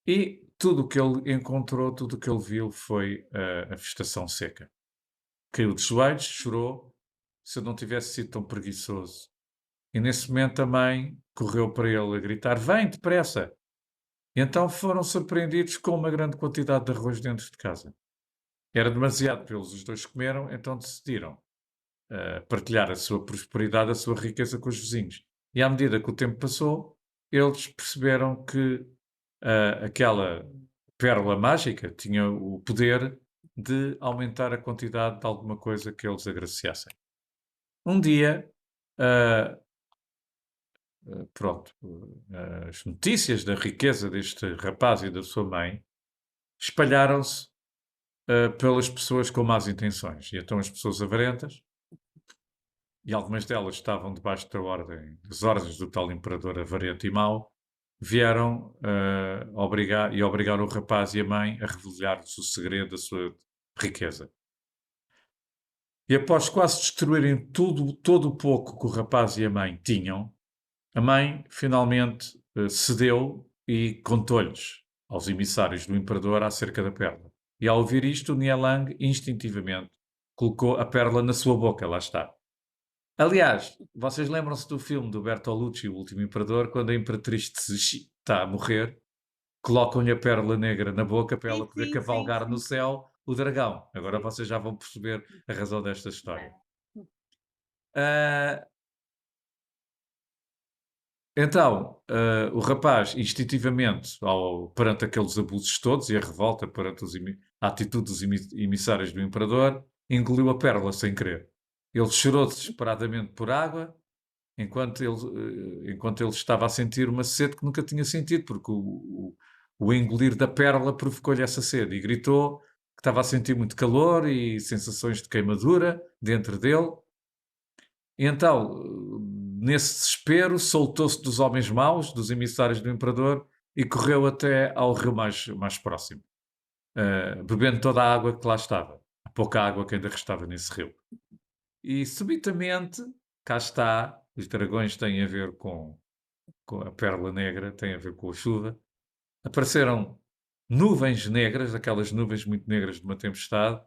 e tudo o que ele encontrou, tudo o que ele viu foi a vegetação seca. Caiu de joelhos, chorou, se eu não tivesse sido tão preguiçoso. E nesse momento a mãe correu para ele a gritar: "Vem, depressa!" E então foram surpreendidos com uma grande quantidade de arroz dentro de casa. Era demasiado para eles, os dois comeram, então decidiram partilhar a sua prosperidade, a sua riqueza com os vizinhos. E à medida que o tempo passou, eles perceberam que aquela pérola mágica tinha o poder de aumentar a quantidade de alguma coisa que eles agraciassem. Um dia, pronto, as notícias da riqueza deste rapaz e da sua mãe espalharam-se pelas pessoas com más intenções. E então as pessoas avarentas, e algumas delas estavam debaixo das ordens do tal imperador avarento e mau, vieram obrigar o rapaz e a mãe a revelar-lhes o segredo riqueza. E após quase destruírem todo o pouco que o rapaz e a mãe tinham, a mãe finalmente cedeu e contou-lhes aos emissários do imperador acerca da pérola. E ao ouvir isto, Nialang instintivamente colocou a pérola na sua boca, lá está. Aliás, vocês lembram-se do filme do Bertolucci, O Último Imperador, quando a Imperatriz Cixi está a morrer, colocam-lhe a pérola negra na boca para ela Sim, poder sim, cavalgar sim, no sim. céu o dragão. Agora Sim. vocês já vão perceber a razão desta história. Ah, Ah, então, o rapaz, instintivamente, perante aqueles abusos todos e a revolta perante a atitude dos emissários do imperador, engoliu a pérola sem querer. Ele chorou desesperadamente por água, enquanto ele estava a sentir uma sede que nunca tinha sentido, porque o engolir da pérola provocou-lhe essa sede, e gritou que estava a sentir muito calor e sensações de queimadura dentro dele. E então, nesse desespero, soltou-se dos homens maus, dos emissários do imperador, e correu até ao rio mais próximo, bebendo toda a água que lá estava, a pouca água que ainda restava nesse rio. E subitamente, cá está, os dragões têm a ver com a pérola negra, têm a ver com a chuva. Apareceram nuvens negras, aquelas nuvens muito negras de uma tempestade,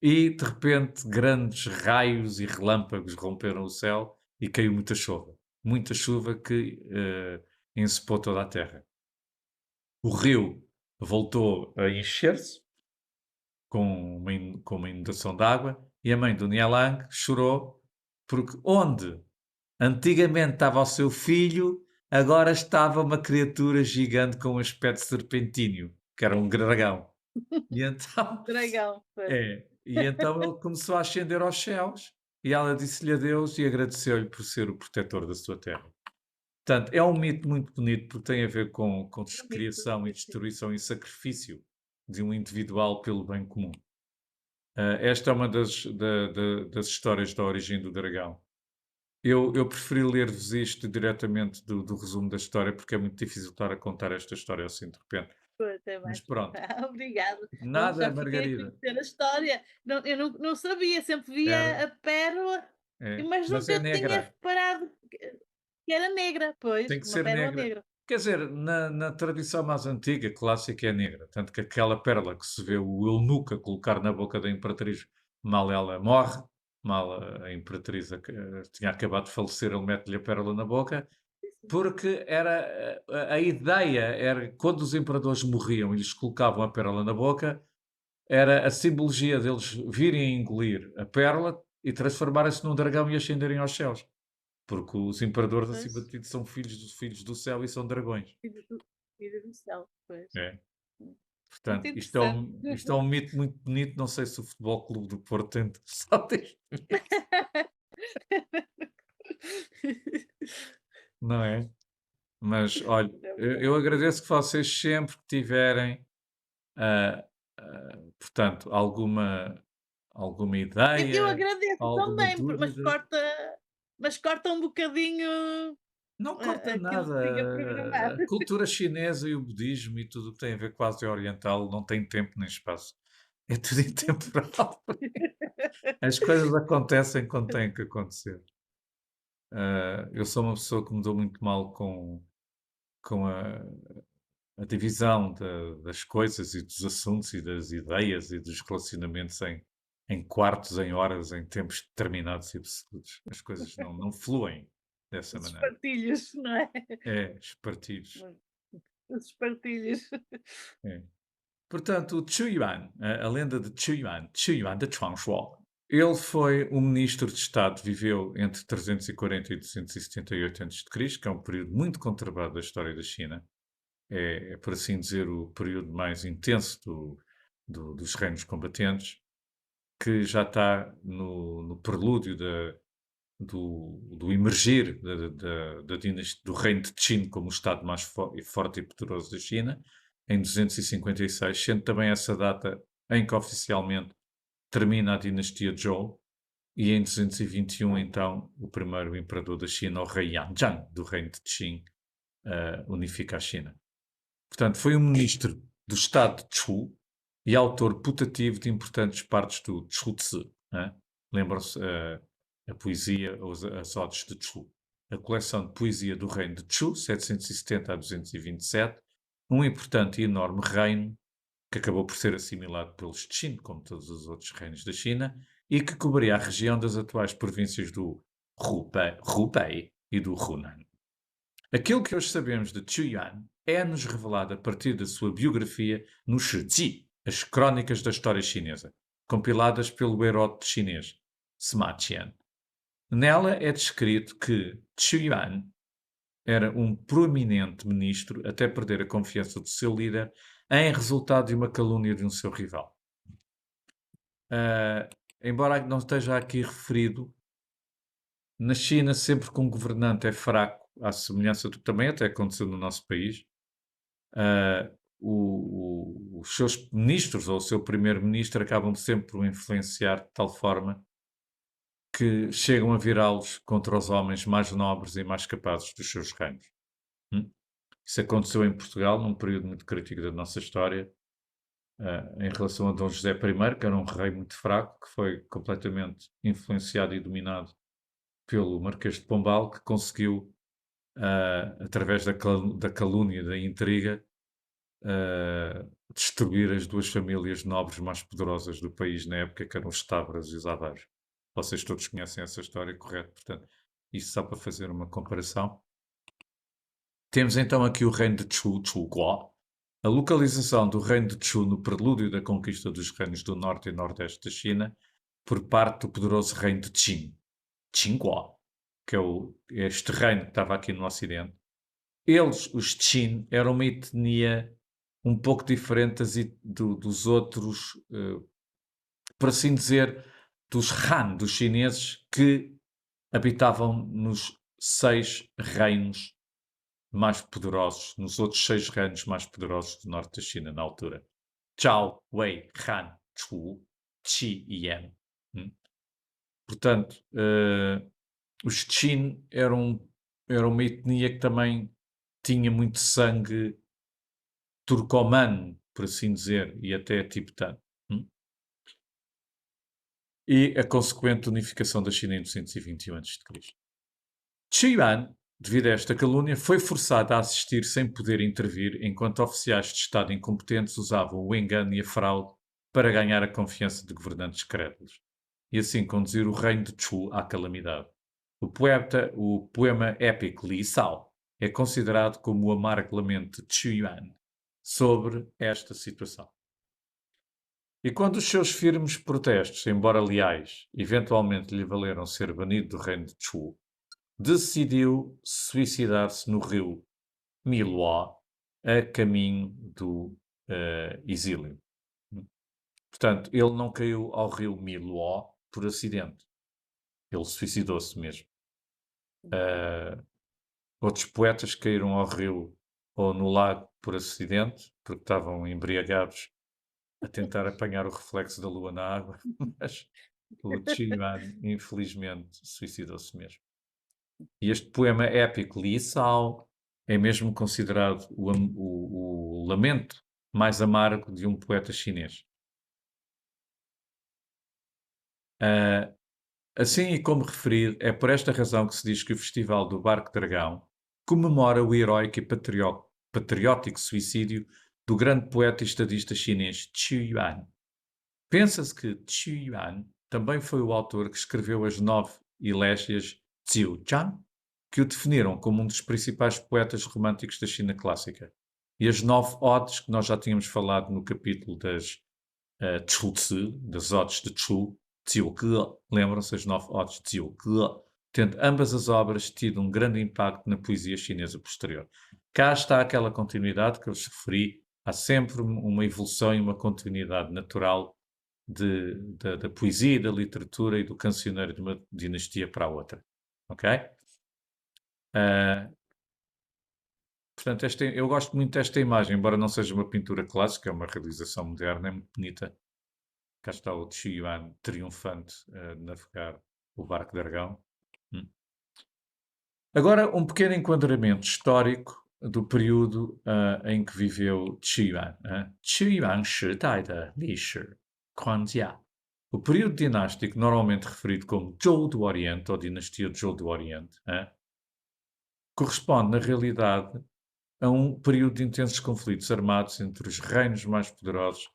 e de repente grandes raios e relâmpagos romperam o céu e caiu muita chuva que ensopou toda a terra. O rio voltou a encher-se com uma inundação de água, e a mãe do Nialang chorou porque onde antigamente estava o seu filho, agora estava uma criatura gigante com um aspecto serpentinho, que era um dragão. E então, Dragão. Pois. e então ele começou a ascender aos céus, e ela disse-lhe adeus e agradeceu-lhe por ser o protetor da sua terra. Portanto, é um mito muito bonito, porque tem a ver com criação e destruição e sacrifício de um individual pelo bem comum. Esta é uma das histórias da origem do dragão. Eu preferi ler-vos isto diretamente do resumo da história, porque é muito difícil estar a contar esta história assim de repente. Até Mas mais. pronto, Obrigada. Bom, nada, já fiquei a Margarida. conhecer a história. Eu não sabia, sempre via Era, a pérola, mas mas é nunca tinha negra. reparado que era negra, pois, Tem que uma ser pérola negra. negra. Quer dizer, na tradição mais antiga, clássica, é negra. Tanto que aquela pérola que se vê o eunuco a colocar na boca da imperatriz, mal ela morre, mal a imperatriz tinha acabado de falecer, ele mete-lhe a pérola na boca, porque era a ideia era quando os imperadores morriam e lhes colocavam a pérola na boca, era a simbologia deles virem engolir a pérola e transformarem-se num dragão e ascenderem aos céus. Porque os imperadores, Pois, acima de tudo, são filhos do céu e são dragões. vida do céu, pois. É. Muito Portanto, interessante. isto é um mito muito bonito. Não sei se o Futebol Clube do Porto tem interessado neste mito, não é? Mas, olha, eu agradeço que vocês sempre que tiverem, ah, portanto, alguma Eu ideia, agradeço alguma também, dúvida. mas corta um bocadinho Não corta aquilo que nada. tinha programado. A cultura chinesa e o budismo e tudo o que tem a ver com a Ásia Oriental não tem tempo nem espaço. É tudo intemporal. As coisas acontecem quando têm que acontecer. Eu sou uma pessoa que me dou muito mal com a divisão das coisas e dos assuntos e das ideias e dos relacionamentos em quartos, em horas, em tempos determinados e absolutos. As coisas não fluem dessa Os maneira. espartilhos, não é? É, os partidos. Os espartilhos. É. Portanto, o Chu Yuan, a lenda de Chu Yuan de Chuangshuo, ele foi um ministro de Estado, viveu entre 340 e 278 a.C., que é um período muito conturbado da história da China. É, por assim dizer, o período mais intenso dos reinos combatentes, que já está no prelúdio do emergir da dinastia, do reino de Qin como o Estado mais forte e poderoso da China, em 256, sendo também essa data em que oficialmente termina a dinastia Zhou, e em 221, então, o primeiro imperador da China, o rei Yanzhang, do reino de Qin, unifica a China. Portanto, foi um ministro do Estado de Chu, e autor putativo de importantes partes do Chuzi. Lembram-se a poesia, as odes de Chu. A coleção de poesia do reino de Chu, 770 a 227, um importante e enorme reino que acabou por ser assimilado pelos Qin, como todos os outros reinos da China, e que cobria a região das atuais províncias do Hubei e do Hunan. Aquilo que hoje sabemos de Qu Yuan é-nos revelado a partir da sua biografia no Shiji, as Crónicas da História Chinesa, compiladas pelo Heródoto chinês, Sima Qian. Nela é descrito que Qu Yuan era um proeminente ministro até perder a confiança do seu líder em resultado de uma calúnia de um seu rival. Embora não esteja aqui referido, na China, sempre que um governante é fraco, à semelhança do que também até aconteceu no nosso país, os seus ministros ou o seu primeiro-ministro acabam sempre por o influenciar de tal forma que chegam a virá-los contra os homens mais nobres e mais capazes dos seus reinos. Isso aconteceu em Portugal, num período muito crítico da nossa história, em relação a Dom José I, que era um rei muito fraco, que foi completamente influenciado e dominado pelo Marquês de Pombal, que conseguiu, através da calúnia, da intriga, destruir as duas famílias nobres mais poderosas do país na época, que eram os Távoras e os Avars. Vocês todos conhecem essa história, correto? Portanto, isso só para fazer uma comparação. Temos então aqui o reino de Chu Guo. A localização do reino de Chu no prelúdio da conquista dos reinos do norte e nordeste da China por parte do poderoso reino de Qin, Qinguo, que é este reino que estava aqui no ocidente. Eles, os Qin, eram uma etnia um pouco diferente dos outros, por assim dizer, dos Han, dos chineses, que habitavam nos 6 reinos mais poderosos, nos outros 6 reinos mais poderosos do norte da China na altura. Zhao, Wei, Han, Chu, Qi e Yan. Portanto, os Qin eram uma etnia que também tinha muito sangue turcomano, por assim dizer, e até tibetano. E a consequente unificação da China em 221 a.C. Qu Yuan, devido a esta calúnia, foi forçado a assistir sem poder intervir, enquanto oficiais de Estado incompetentes usavam o engano e a fraude para ganhar a confiança de governantes crédulos, e assim conduzir o reino de Chu à calamidade. O poema épico Li Sao é considerado como o amargo lamento de Qu Yuan sobre esta situação. E quando os seus firmes protestos, embora leais, eventualmente lhe valeram ser banido do reino de Chu, decidiu suicidar-se no rio Miluo, a caminho do exílio. Portanto, ele não caiu ao rio Miluo por acidente. Ele suicidou-se mesmo. Outros poetas caíram ao rio ou no lago por acidente, porque estavam embriagados a tentar apanhar o reflexo da lua na água, mas o Qu Yuan, infelizmente, suicidou-se mesmo. E este poema épico, Li Sao, é mesmo considerado o lamento mais amargo de um poeta chinês. Assim, e como referido, é por esta razão que se diz que o Festival do Barco Dragão comemora o heróico e patriótico suicídio do grande poeta e estadista chinês Qu Yuan. Pensa-se que Qu Yuan também foi o autor que escreveu as 9 elégias Xiu Zhang, que o definiram como um dos principais poetas românticos da China clássica, e as 9 odes que nós já tínhamos falado no capítulo das Chuzi, das odes de Chu, Ziuge, lembram-se as 9 odes de Ziuge, tendo ambas as obras tido um grande impacto na poesia chinesa posterior. Cá está aquela continuidade que eu vos referi, há sempre uma evolução e uma continuidade natural da poesia, da literatura e do cancioneiro de uma dinastia para a outra. Ok? Portanto, eu gosto muito desta imagem, embora não seja uma pintura clássica, é uma realização moderna, é muito bonita. Cá está o Qu Yuan triunfante a navegar o barco de Dragão. Agora, um pequeno enquadramento histórico do período em que viveu Qi Yuan. qi Yuan 时代的历史框架. O período dinástico, normalmente referido como Zhou do Oriente, ou dinastia de Zhou do Oriente, corresponde, na realidade, a um período de intensos conflitos armados entre os reinos mais poderosos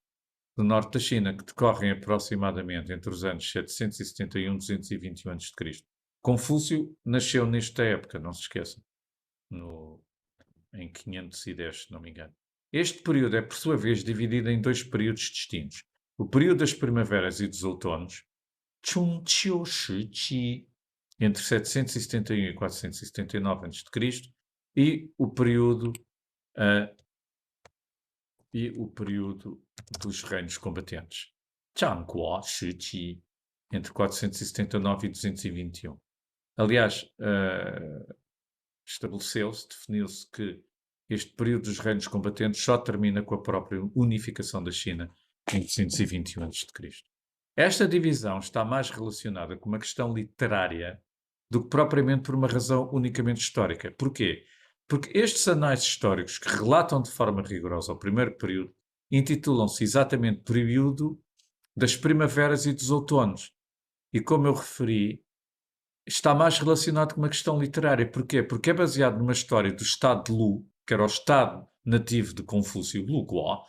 do norte da China, que decorrem aproximadamente entre os anos 771 e 221 a.C. Confúcio nasceu nesta época, não se esqueçam, em 510, se não me engano. Este período é, por sua vez, dividido em dois períodos distintos. O período das primaveras e dos outonos, Chunqiu Shi Qi, entre 771 e 479 a.C., e o período dos reinos combatentes, Zhangguo Shi Qi, entre 479 e 221. Aliás, estabeleceu-se, definiu-se que este período dos reinos combatentes só termina com a própria unificação da China em 221 a.C. Esta divisão está mais relacionada com uma questão literária do que propriamente por uma razão unicamente histórica. Porquê? Porque estes anais históricos que relatam de forma rigorosa o primeiro período intitulam-se exatamente período das primaveras e dos outonos. E como eu referi, está mais relacionado com uma questão literária. Porquê? Porque é baseado numa história do Estado de Lu, que era o Estado nativo de Confúcio, Lu Guo,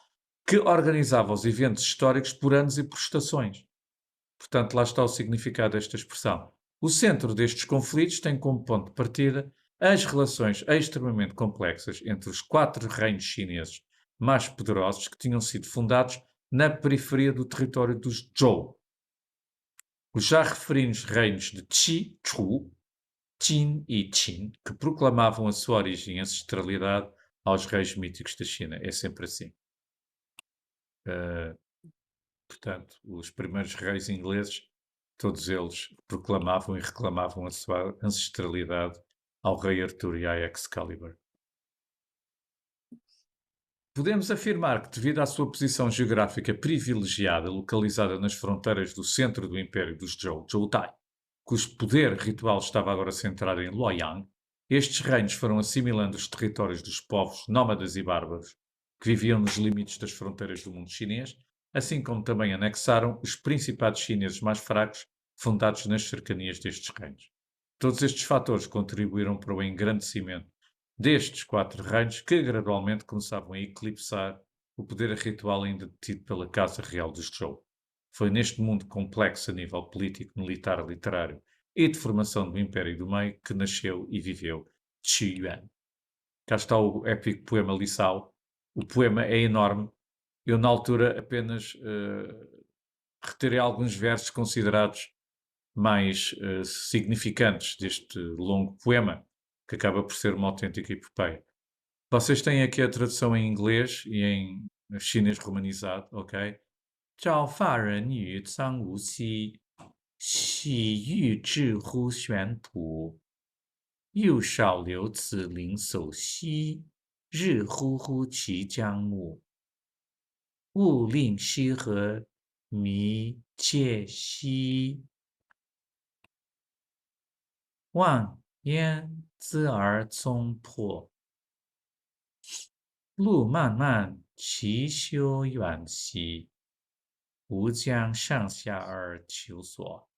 que organizava os eventos históricos por anos e por estações. Portanto, lá está o significado desta expressão. O centro destes conflitos tem como ponto de partida as relações extremamente complexas entre os 4 reinos chineses mais poderosos que tinham sido fundados na periferia do território dos Zhou. Os já referidos reinos de Qi, Chu, Qin e Qin, que proclamavam a sua origem e ancestralidade aos reis míticos da China. É sempre assim. Portanto, os primeiros reis ingleses, todos eles proclamavam e reclamavam a sua ancestralidade ao rei Arthur e à Excalibur. Podemos afirmar que, devido à sua posição geográfica privilegiada, localizada nas fronteiras do centro do Império dos Zhou, Zhoutai, cujo poder ritual estava agora centrado em Luoyang, estes reinos foram assimilando os territórios dos povos nómadas e bárbaros que viviam nos limites das fronteiras do mundo chinês, assim como também anexaram os principados chineses mais fracos fundados nas cercanias destes reinos. Todos estes fatores contribuíram para o engrandecimento destes 4 reinos que gradualmente começavam a eclipsar o poder ritual ainda detido pela Casa Real dos Zhou. Foi neste mundo complexo a nível político, militar, literário e de formação do Império do Meio que nasceu e viveu Qi Yuan. Cá está o épico poema Li Sao. O poema é enorme. Eu, na altura, apenas retirei alguns versos considerados mais significantes deste longo poema, que acaba por ser uma autêntica epopeia. Vocês têm aqui a tradução em inglês e em chinês romanizado, ok? 赵发人女臧无期，喜欲至乎玄土。又少留此灵叟兮，日乎乎其将暮。勿令西河迷切兮，望焉兹而踪破。路漫漫其修远兮，吾将上下而求索。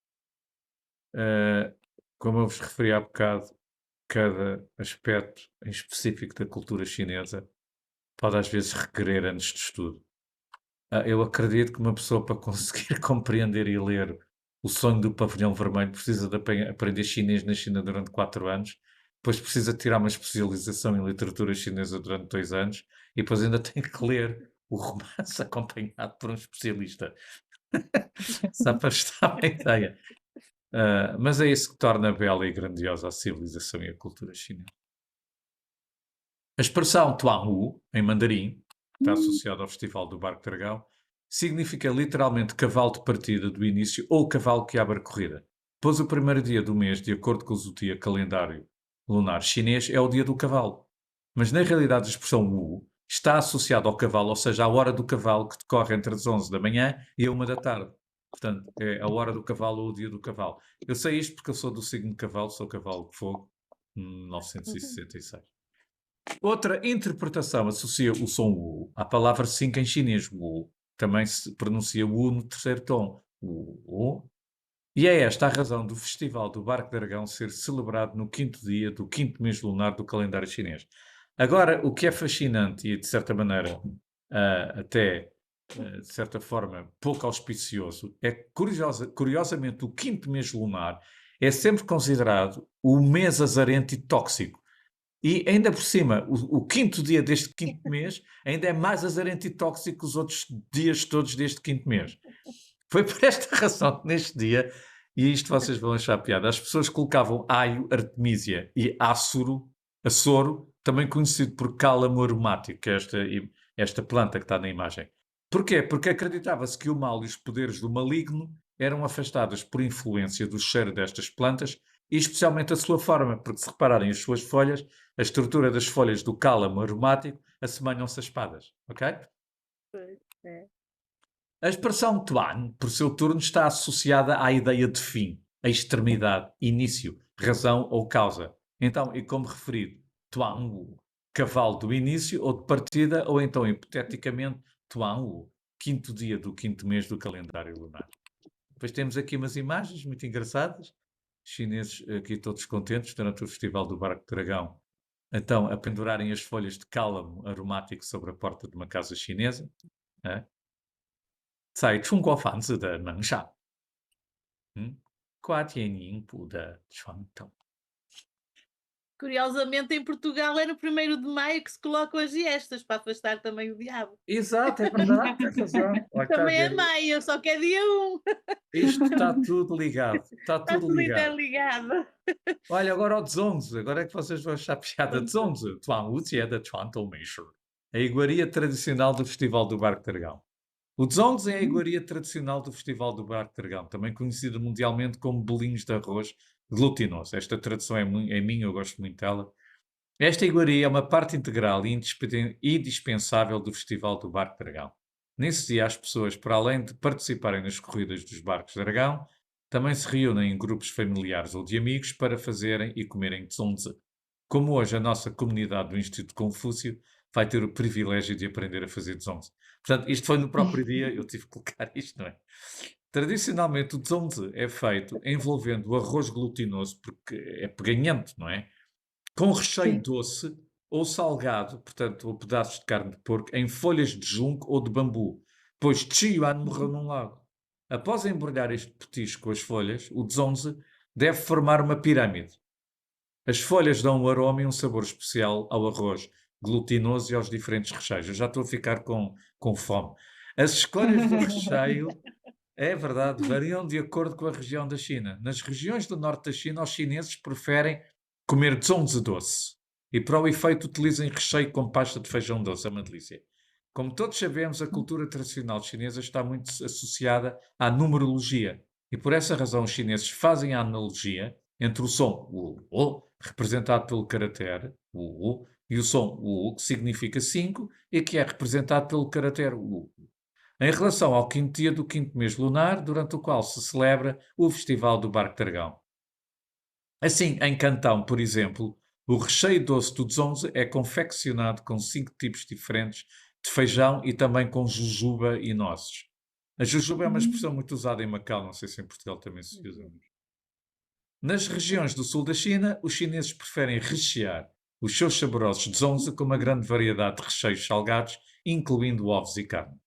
Como eu vos referi há bocado, cada aspecto em específico da cultura chinesa pode às vezes requerer anos de estudo. Eu acredito que uma pessoa, para conseguir compreender e ler O Sonho do Pavilhão Vermelho, precisa de aprender chinês na China durante 4 anos, depois precisa tirar uma especialização em literatura chinesa durante 2 anos e depois ainda tem que ler o romance acompanhado por um especialista. Só para estar uma ideia. Mas é isso que torna bela e grandiosa a civilização e a cultura chinesa. A expressão Tuanhu, em mandarim, que está associada ao Festival do Barco Dragão, significa literalmente cavalo de partida do início ou cavalo que abre a corrida, pois o primeiro dia do mês, de acordo com o zodíaco calendário lunar chinês, é o dia do cavalo. Mas na realidade a expressão Wu está associada ao cavalo, ou seja, à hora do cavalo que decorre entre as 11 da manhã e a 1 da tarde. Portanto, é a hora do cavalo ou o dia do cavalo. Eu sei isto porque eu sou do signo de cavalo, sou cavalo de fogo, 1966. Outra interpretação associa o som Wu à palavra 5 em chinês, Wu. Também se pronuncia Wu no terceiro tom. Wu. E é esta a razão do Festival do Barco Dragão ser celebrado no 5º dia do 5º mês lunar do calendário chinês. Agora, o que é fascinante e, de certa maneira, de certa forma, pouco auspicioso, é que, curiosamente, o 5º mês lunar é sempre considerado o mês azarento e tóxico. E, ainda por cima, o 5º dia deste 5º mês ainda é mais azarento e tóxico que os outros dias todos deste 5º mês. Foi por esta razão que neste dia, e isto vocês vão achar piada, as pessoas colocavam aio, artemísia e açoro, também conhecido por cálamo aromático, que é esta planta que está na imagem. Porquê? Porque acreditava-se que o mal e os poderes do maligno eram afastados por influência do cheiro destas plantas e especialmente a sua forma, porque se repararem as suas folhas, a estrutura das folhas do cálamo aromático assemelham-se a espadas, ok? É. A expressão tuan, por seu turno, está associada à ideia de fim, a extremidade, início, razão ou causa. Então, e como referido, tuan, o cavalo do início ou de partida, ou então, hipoteticamente, tuan, o 5º dia do 5º mês do calendário lunar. Depois temos aqui umas imagens muito engraçadas, chineses aqui todos contentes durante o Festival do Barco Dragão, então a pendurarem as folhas de cálamo aromático sobre a porta de uma casa chinesa, 在中国房子的门上，挂点宁补的传统。 Curiosamente, em Portugal é no 1º de maio que se colocam as giestas para afastar também o diabo. Exato, é verdade, tens razão. Olha, está a Também é ver? maio, só que é dia 1. Isto está tudo ligado, está Está tudo tudo ligado. interligado. Olha, agora o Zongzi, agora é que vocês vão achar piada. Zongzi, 端午节的传统美食， a iguaria tradicional do Festival do Barco Dragão. O Zongzi é a iguaria tradicional do Festival do Barco Dragão, também conhecida mundialmente como bolinhos de arroz glutinoso. Esta tradução é minha, eu gosto muito dela. Esta iguaria é uma parte integral e indispensável do Festival do Barco Dragão. Nesse dia, as pessoas, para além de participarem nas corridas dos barcos dragão, também se reúnem em grupos familiares ou de amigos para fazerem e comerem zongzi. Como hoje a nossa comunidade do Instituto Confúcio vai ter o privilégio de aprender a fazer zongzi. Portanto, isto foi no próprio dia, eu tive que colocar isto, não é? Tradicionalmente, o zongzi é feito envolvendo o arroz glutinoso, porque é peganhento, não é? Com recheio doce ou salgado, portanto, ou pedaços de carne de porco, em folhas de junco ou de bambu, pois Chi Yuan morreu num lago. Após embrulhar este petisco com as folhas, o zongzi deve formar uma pirâmide. As folhas dão um aroma e um sabor especial ao arroz glutinoso e aos diferentes recheios. Eu já estou a ficar com fome. As escolhas do recheio, é verdade, variam de acordo com a região da China. Nas regiões do norte da China, os chineses preferem comer zongzi doce e, para o efeito, utilizem recheio com pasta de feijão doce, é uma delícia. Como todos sabemos, a cultura tradicional chinesa está muito associada à numerologia e, por essa razão, os chineses fazem a analogia entre o som Wu, representado pelo caractere Wu, e o som Wu, que significa 5 e que é representado pelo caractere Wu, em relação ao 5º dia do 5º mês lunar, durante o qual se celebra o Festival do Barco Dragão. Assim, em Cantão, por exemplo, o recheio doce do zongzi é confeccionado com 5 tipos diferentes de feijão e também com jujuba e nozes. A jujuba é uma expressão muito usada em Macau, não sei se em Portugal também se usa. Nas regiões do sul da China, os chineses preferem rechear os seus saborosos zongzi com uma grande variedade de recheios salgados, incluindo ovos e carne.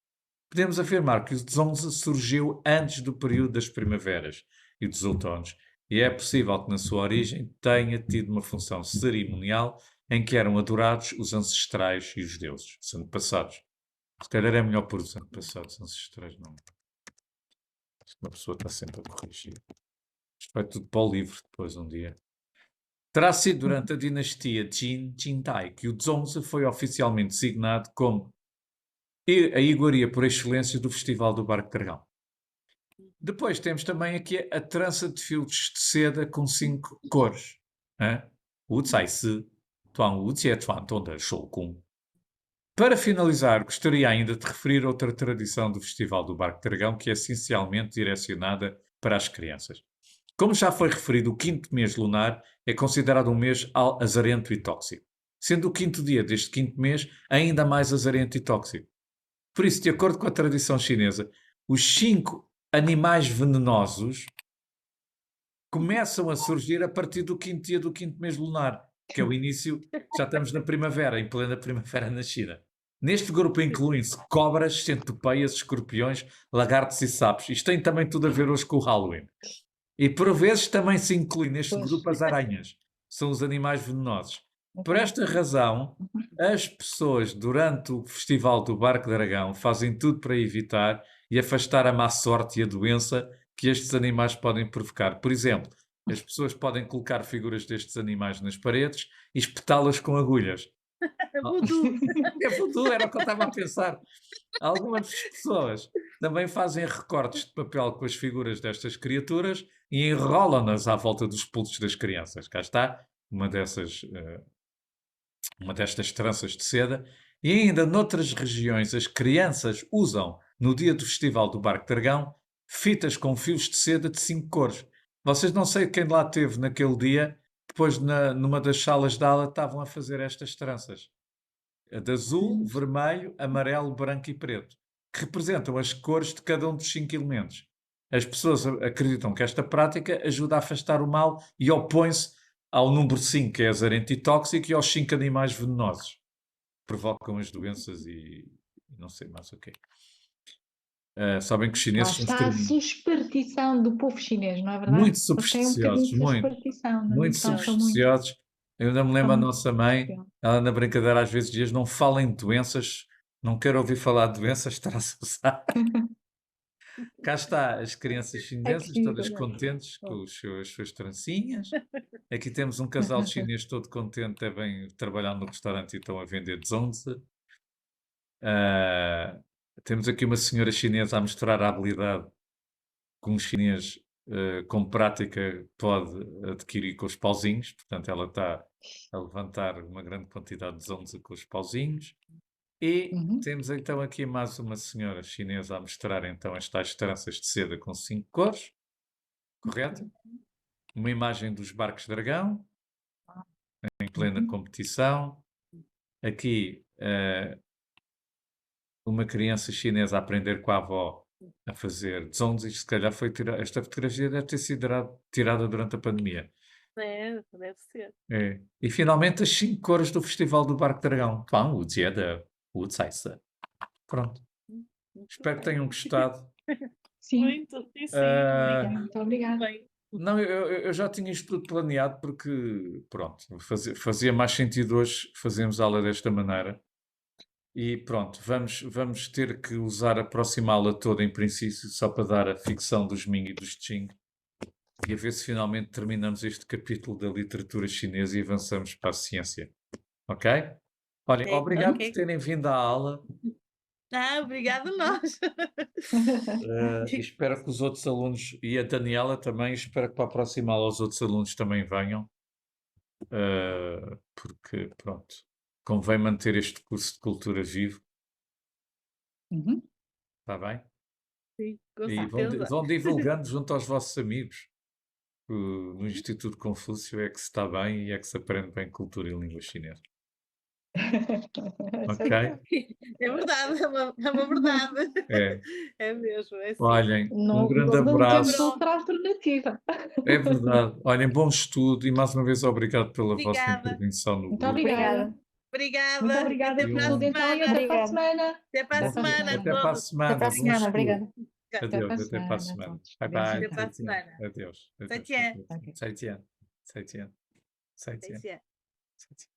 Podemos afirmar que o zongzi surgiu antes do período das primaveras e dos outonos, e é possível que na sua origem tenha tido uma função cerimonial em que eram adorados os ancestrais e os deuses, os antepassados. Se calhar é melhor pôr os antepassados, ancestrais não. Uma pessoa está sempre a corrigir. Isto vai tudo para o livro depois um dia. Terá sido durante a dinastia Qin-Tai que o zongzi foi oficialmente designado como a iguaria por excelência do Festival do Barco Dragão. Depois temos também aqui a trança de fios de seda com 5 cores. Wu Cai Si, Tuan Wu Jie Chuan Tong de Shou Gong. Para finalizar, gostaria ainda de referir outra tradição do Festival do Barco Dragão que é essencialmente direcionada para as crianças. Como já foi referido, o 5º mês lunar é considerado um mês azarento e tóxico. sendo o 5º dia deste 5º mês ainda mais azarento e tóxico. Por isso, de acordo com a tradição chinesa, os 5 animais venenosos começam a surgir a partir do 5º dia do 5º mês lunar, que é o início, já estamos na primavera, em plena primavera na China. Neste grupo incluem-se cobras, centopeias, escorpiões, lagartos e sapos. Isto tem também tudo a ver hoje com o Halloween. E por vezes também se inclui neste Pois. grupo as aranhas, são os animais venenosos. Por esta razão, as pessoas durante o Festival do Barco Dragão fazem tudo para evitar e afastar a má sorte e a doença que estes animais podem provocar. Por exemplo, as pessoas podem colocar figuras destes animais nas paredes e espetá-las com agulhas. Voodoo. É voodoo, era o que eu estava a pensar. Algumas pessoas também fazem recortes de papel com as figuras destas criaturas e enrolam-nas à volta dos pulsos das crianças. Cá está uma destas tranças de seda. E ainda noutras regiões as crianças usam, no dia do Festival do Barco Dragão, fitas com fios de seda de 5 cores. Vocês não sei quem lá teve naquele dia, depois numa das salas de aula estavam a fazer estas tranças. A de azul, vermelho, amarelo, branco e preto, que representam as cores de cada um dos 5 elementos. As pessoas acreditam que esta prática ajuda a afastar o mal e opõe-se ao número 5, que é azarento e tóxico, e aos 5 animais venenosos, que provocam as doenças e não sei mais o quê. Sabem que os Lá chineses são está a extremamente superstição do povo chinês, não é verdade? muito Eles têm um bocadinho supersticiosos, de muito, superstição, não é? muito São muito. supersticiosos. Eu ainda me lembro a São muito nossa mãe, supersticiosos. ela na brincadeira às vezes diz, não falem de doenças, não quero ouvir falar de doenças, está-se a usar. Cá está, as crianças chinesas giro. todas contentes com as suas trancinhas. Aqui temos um casal chinês todo contente, devem trabalhar no restaurante e estão a vender zongzi. Temos aqui uma senhora chinesa a mostrar a habilidade que um chinês com prática pode adquirir com os pauzinhos. Portanto, ela está a levantar uma grande quantidade de zongzi com os pauzinhos. E temos então aqui mais uma senhora chinesa a mostrar então estas tranças de seda com 5 cores, correto? Uma imagem dos barcos dragão, em plena competição. Aqui uma criança chinesa a aprender com a avó a fazer zongzi, se calhar foi esta fotografia deve ter sido tirada durante a pandemia. É, deve ser. É. E finalmente as 5 cores do Festival do Barco Dragão. Pronto. Muito Espero que bem. tenham gostado. Sim, Muito, sim, sim. Ah, muito obrigada. Bem, Não, eu já tinha isto tudo planeado porque, pronto, fazia mais sentido hoje fazermos aula desta maneira. E pronto, vamos ter que usar a próxima aula toda, em princípio, só para dar a ficção dos Ming e dos Qing. E a ver se finalmente terminamos este capítulo da literatura chinesa e avançamos para a ciência. Ok? Olhem, Ok, obrigado ok. por terem vindo à aula. Obrigado nós. E espero que os outros alunos, e a Daniela também, espero que para a próxima aula os outros alunos também venham. Porque, pronto, convém manter este curso de cultura vivo, está bem? Sim, com E certeza. vão divulgando junto aos vossos amigos. No Instituto Confúcio é que se está bem e é que se aprende bem cultura e língua chinesa. Ok? É verdade, é uma verdade. É. É mesmo, é assim. Olhem, Não, um grande não temos abraço. outra alternativa. É verdade. Olhem, bom estudo e mais uma vez obrigado pela vossa Obrigada. intervenção no Muito grupo. obrigada. Obrigada. Muito obrigada Até por para a tudo então e semana. até para a Obrigada. semana. Até para a Bom dia. semana. Até para a todos. semana. Até para a Bom semana, estudo. obrigada. Até para a Adeus, até para a semana, semana. todos. Bye bye. Até para a Beijinhos. semana. Adeus. Zaijian. Zaijian. Zaijian. Zaijian. Zaijian. Zaijian.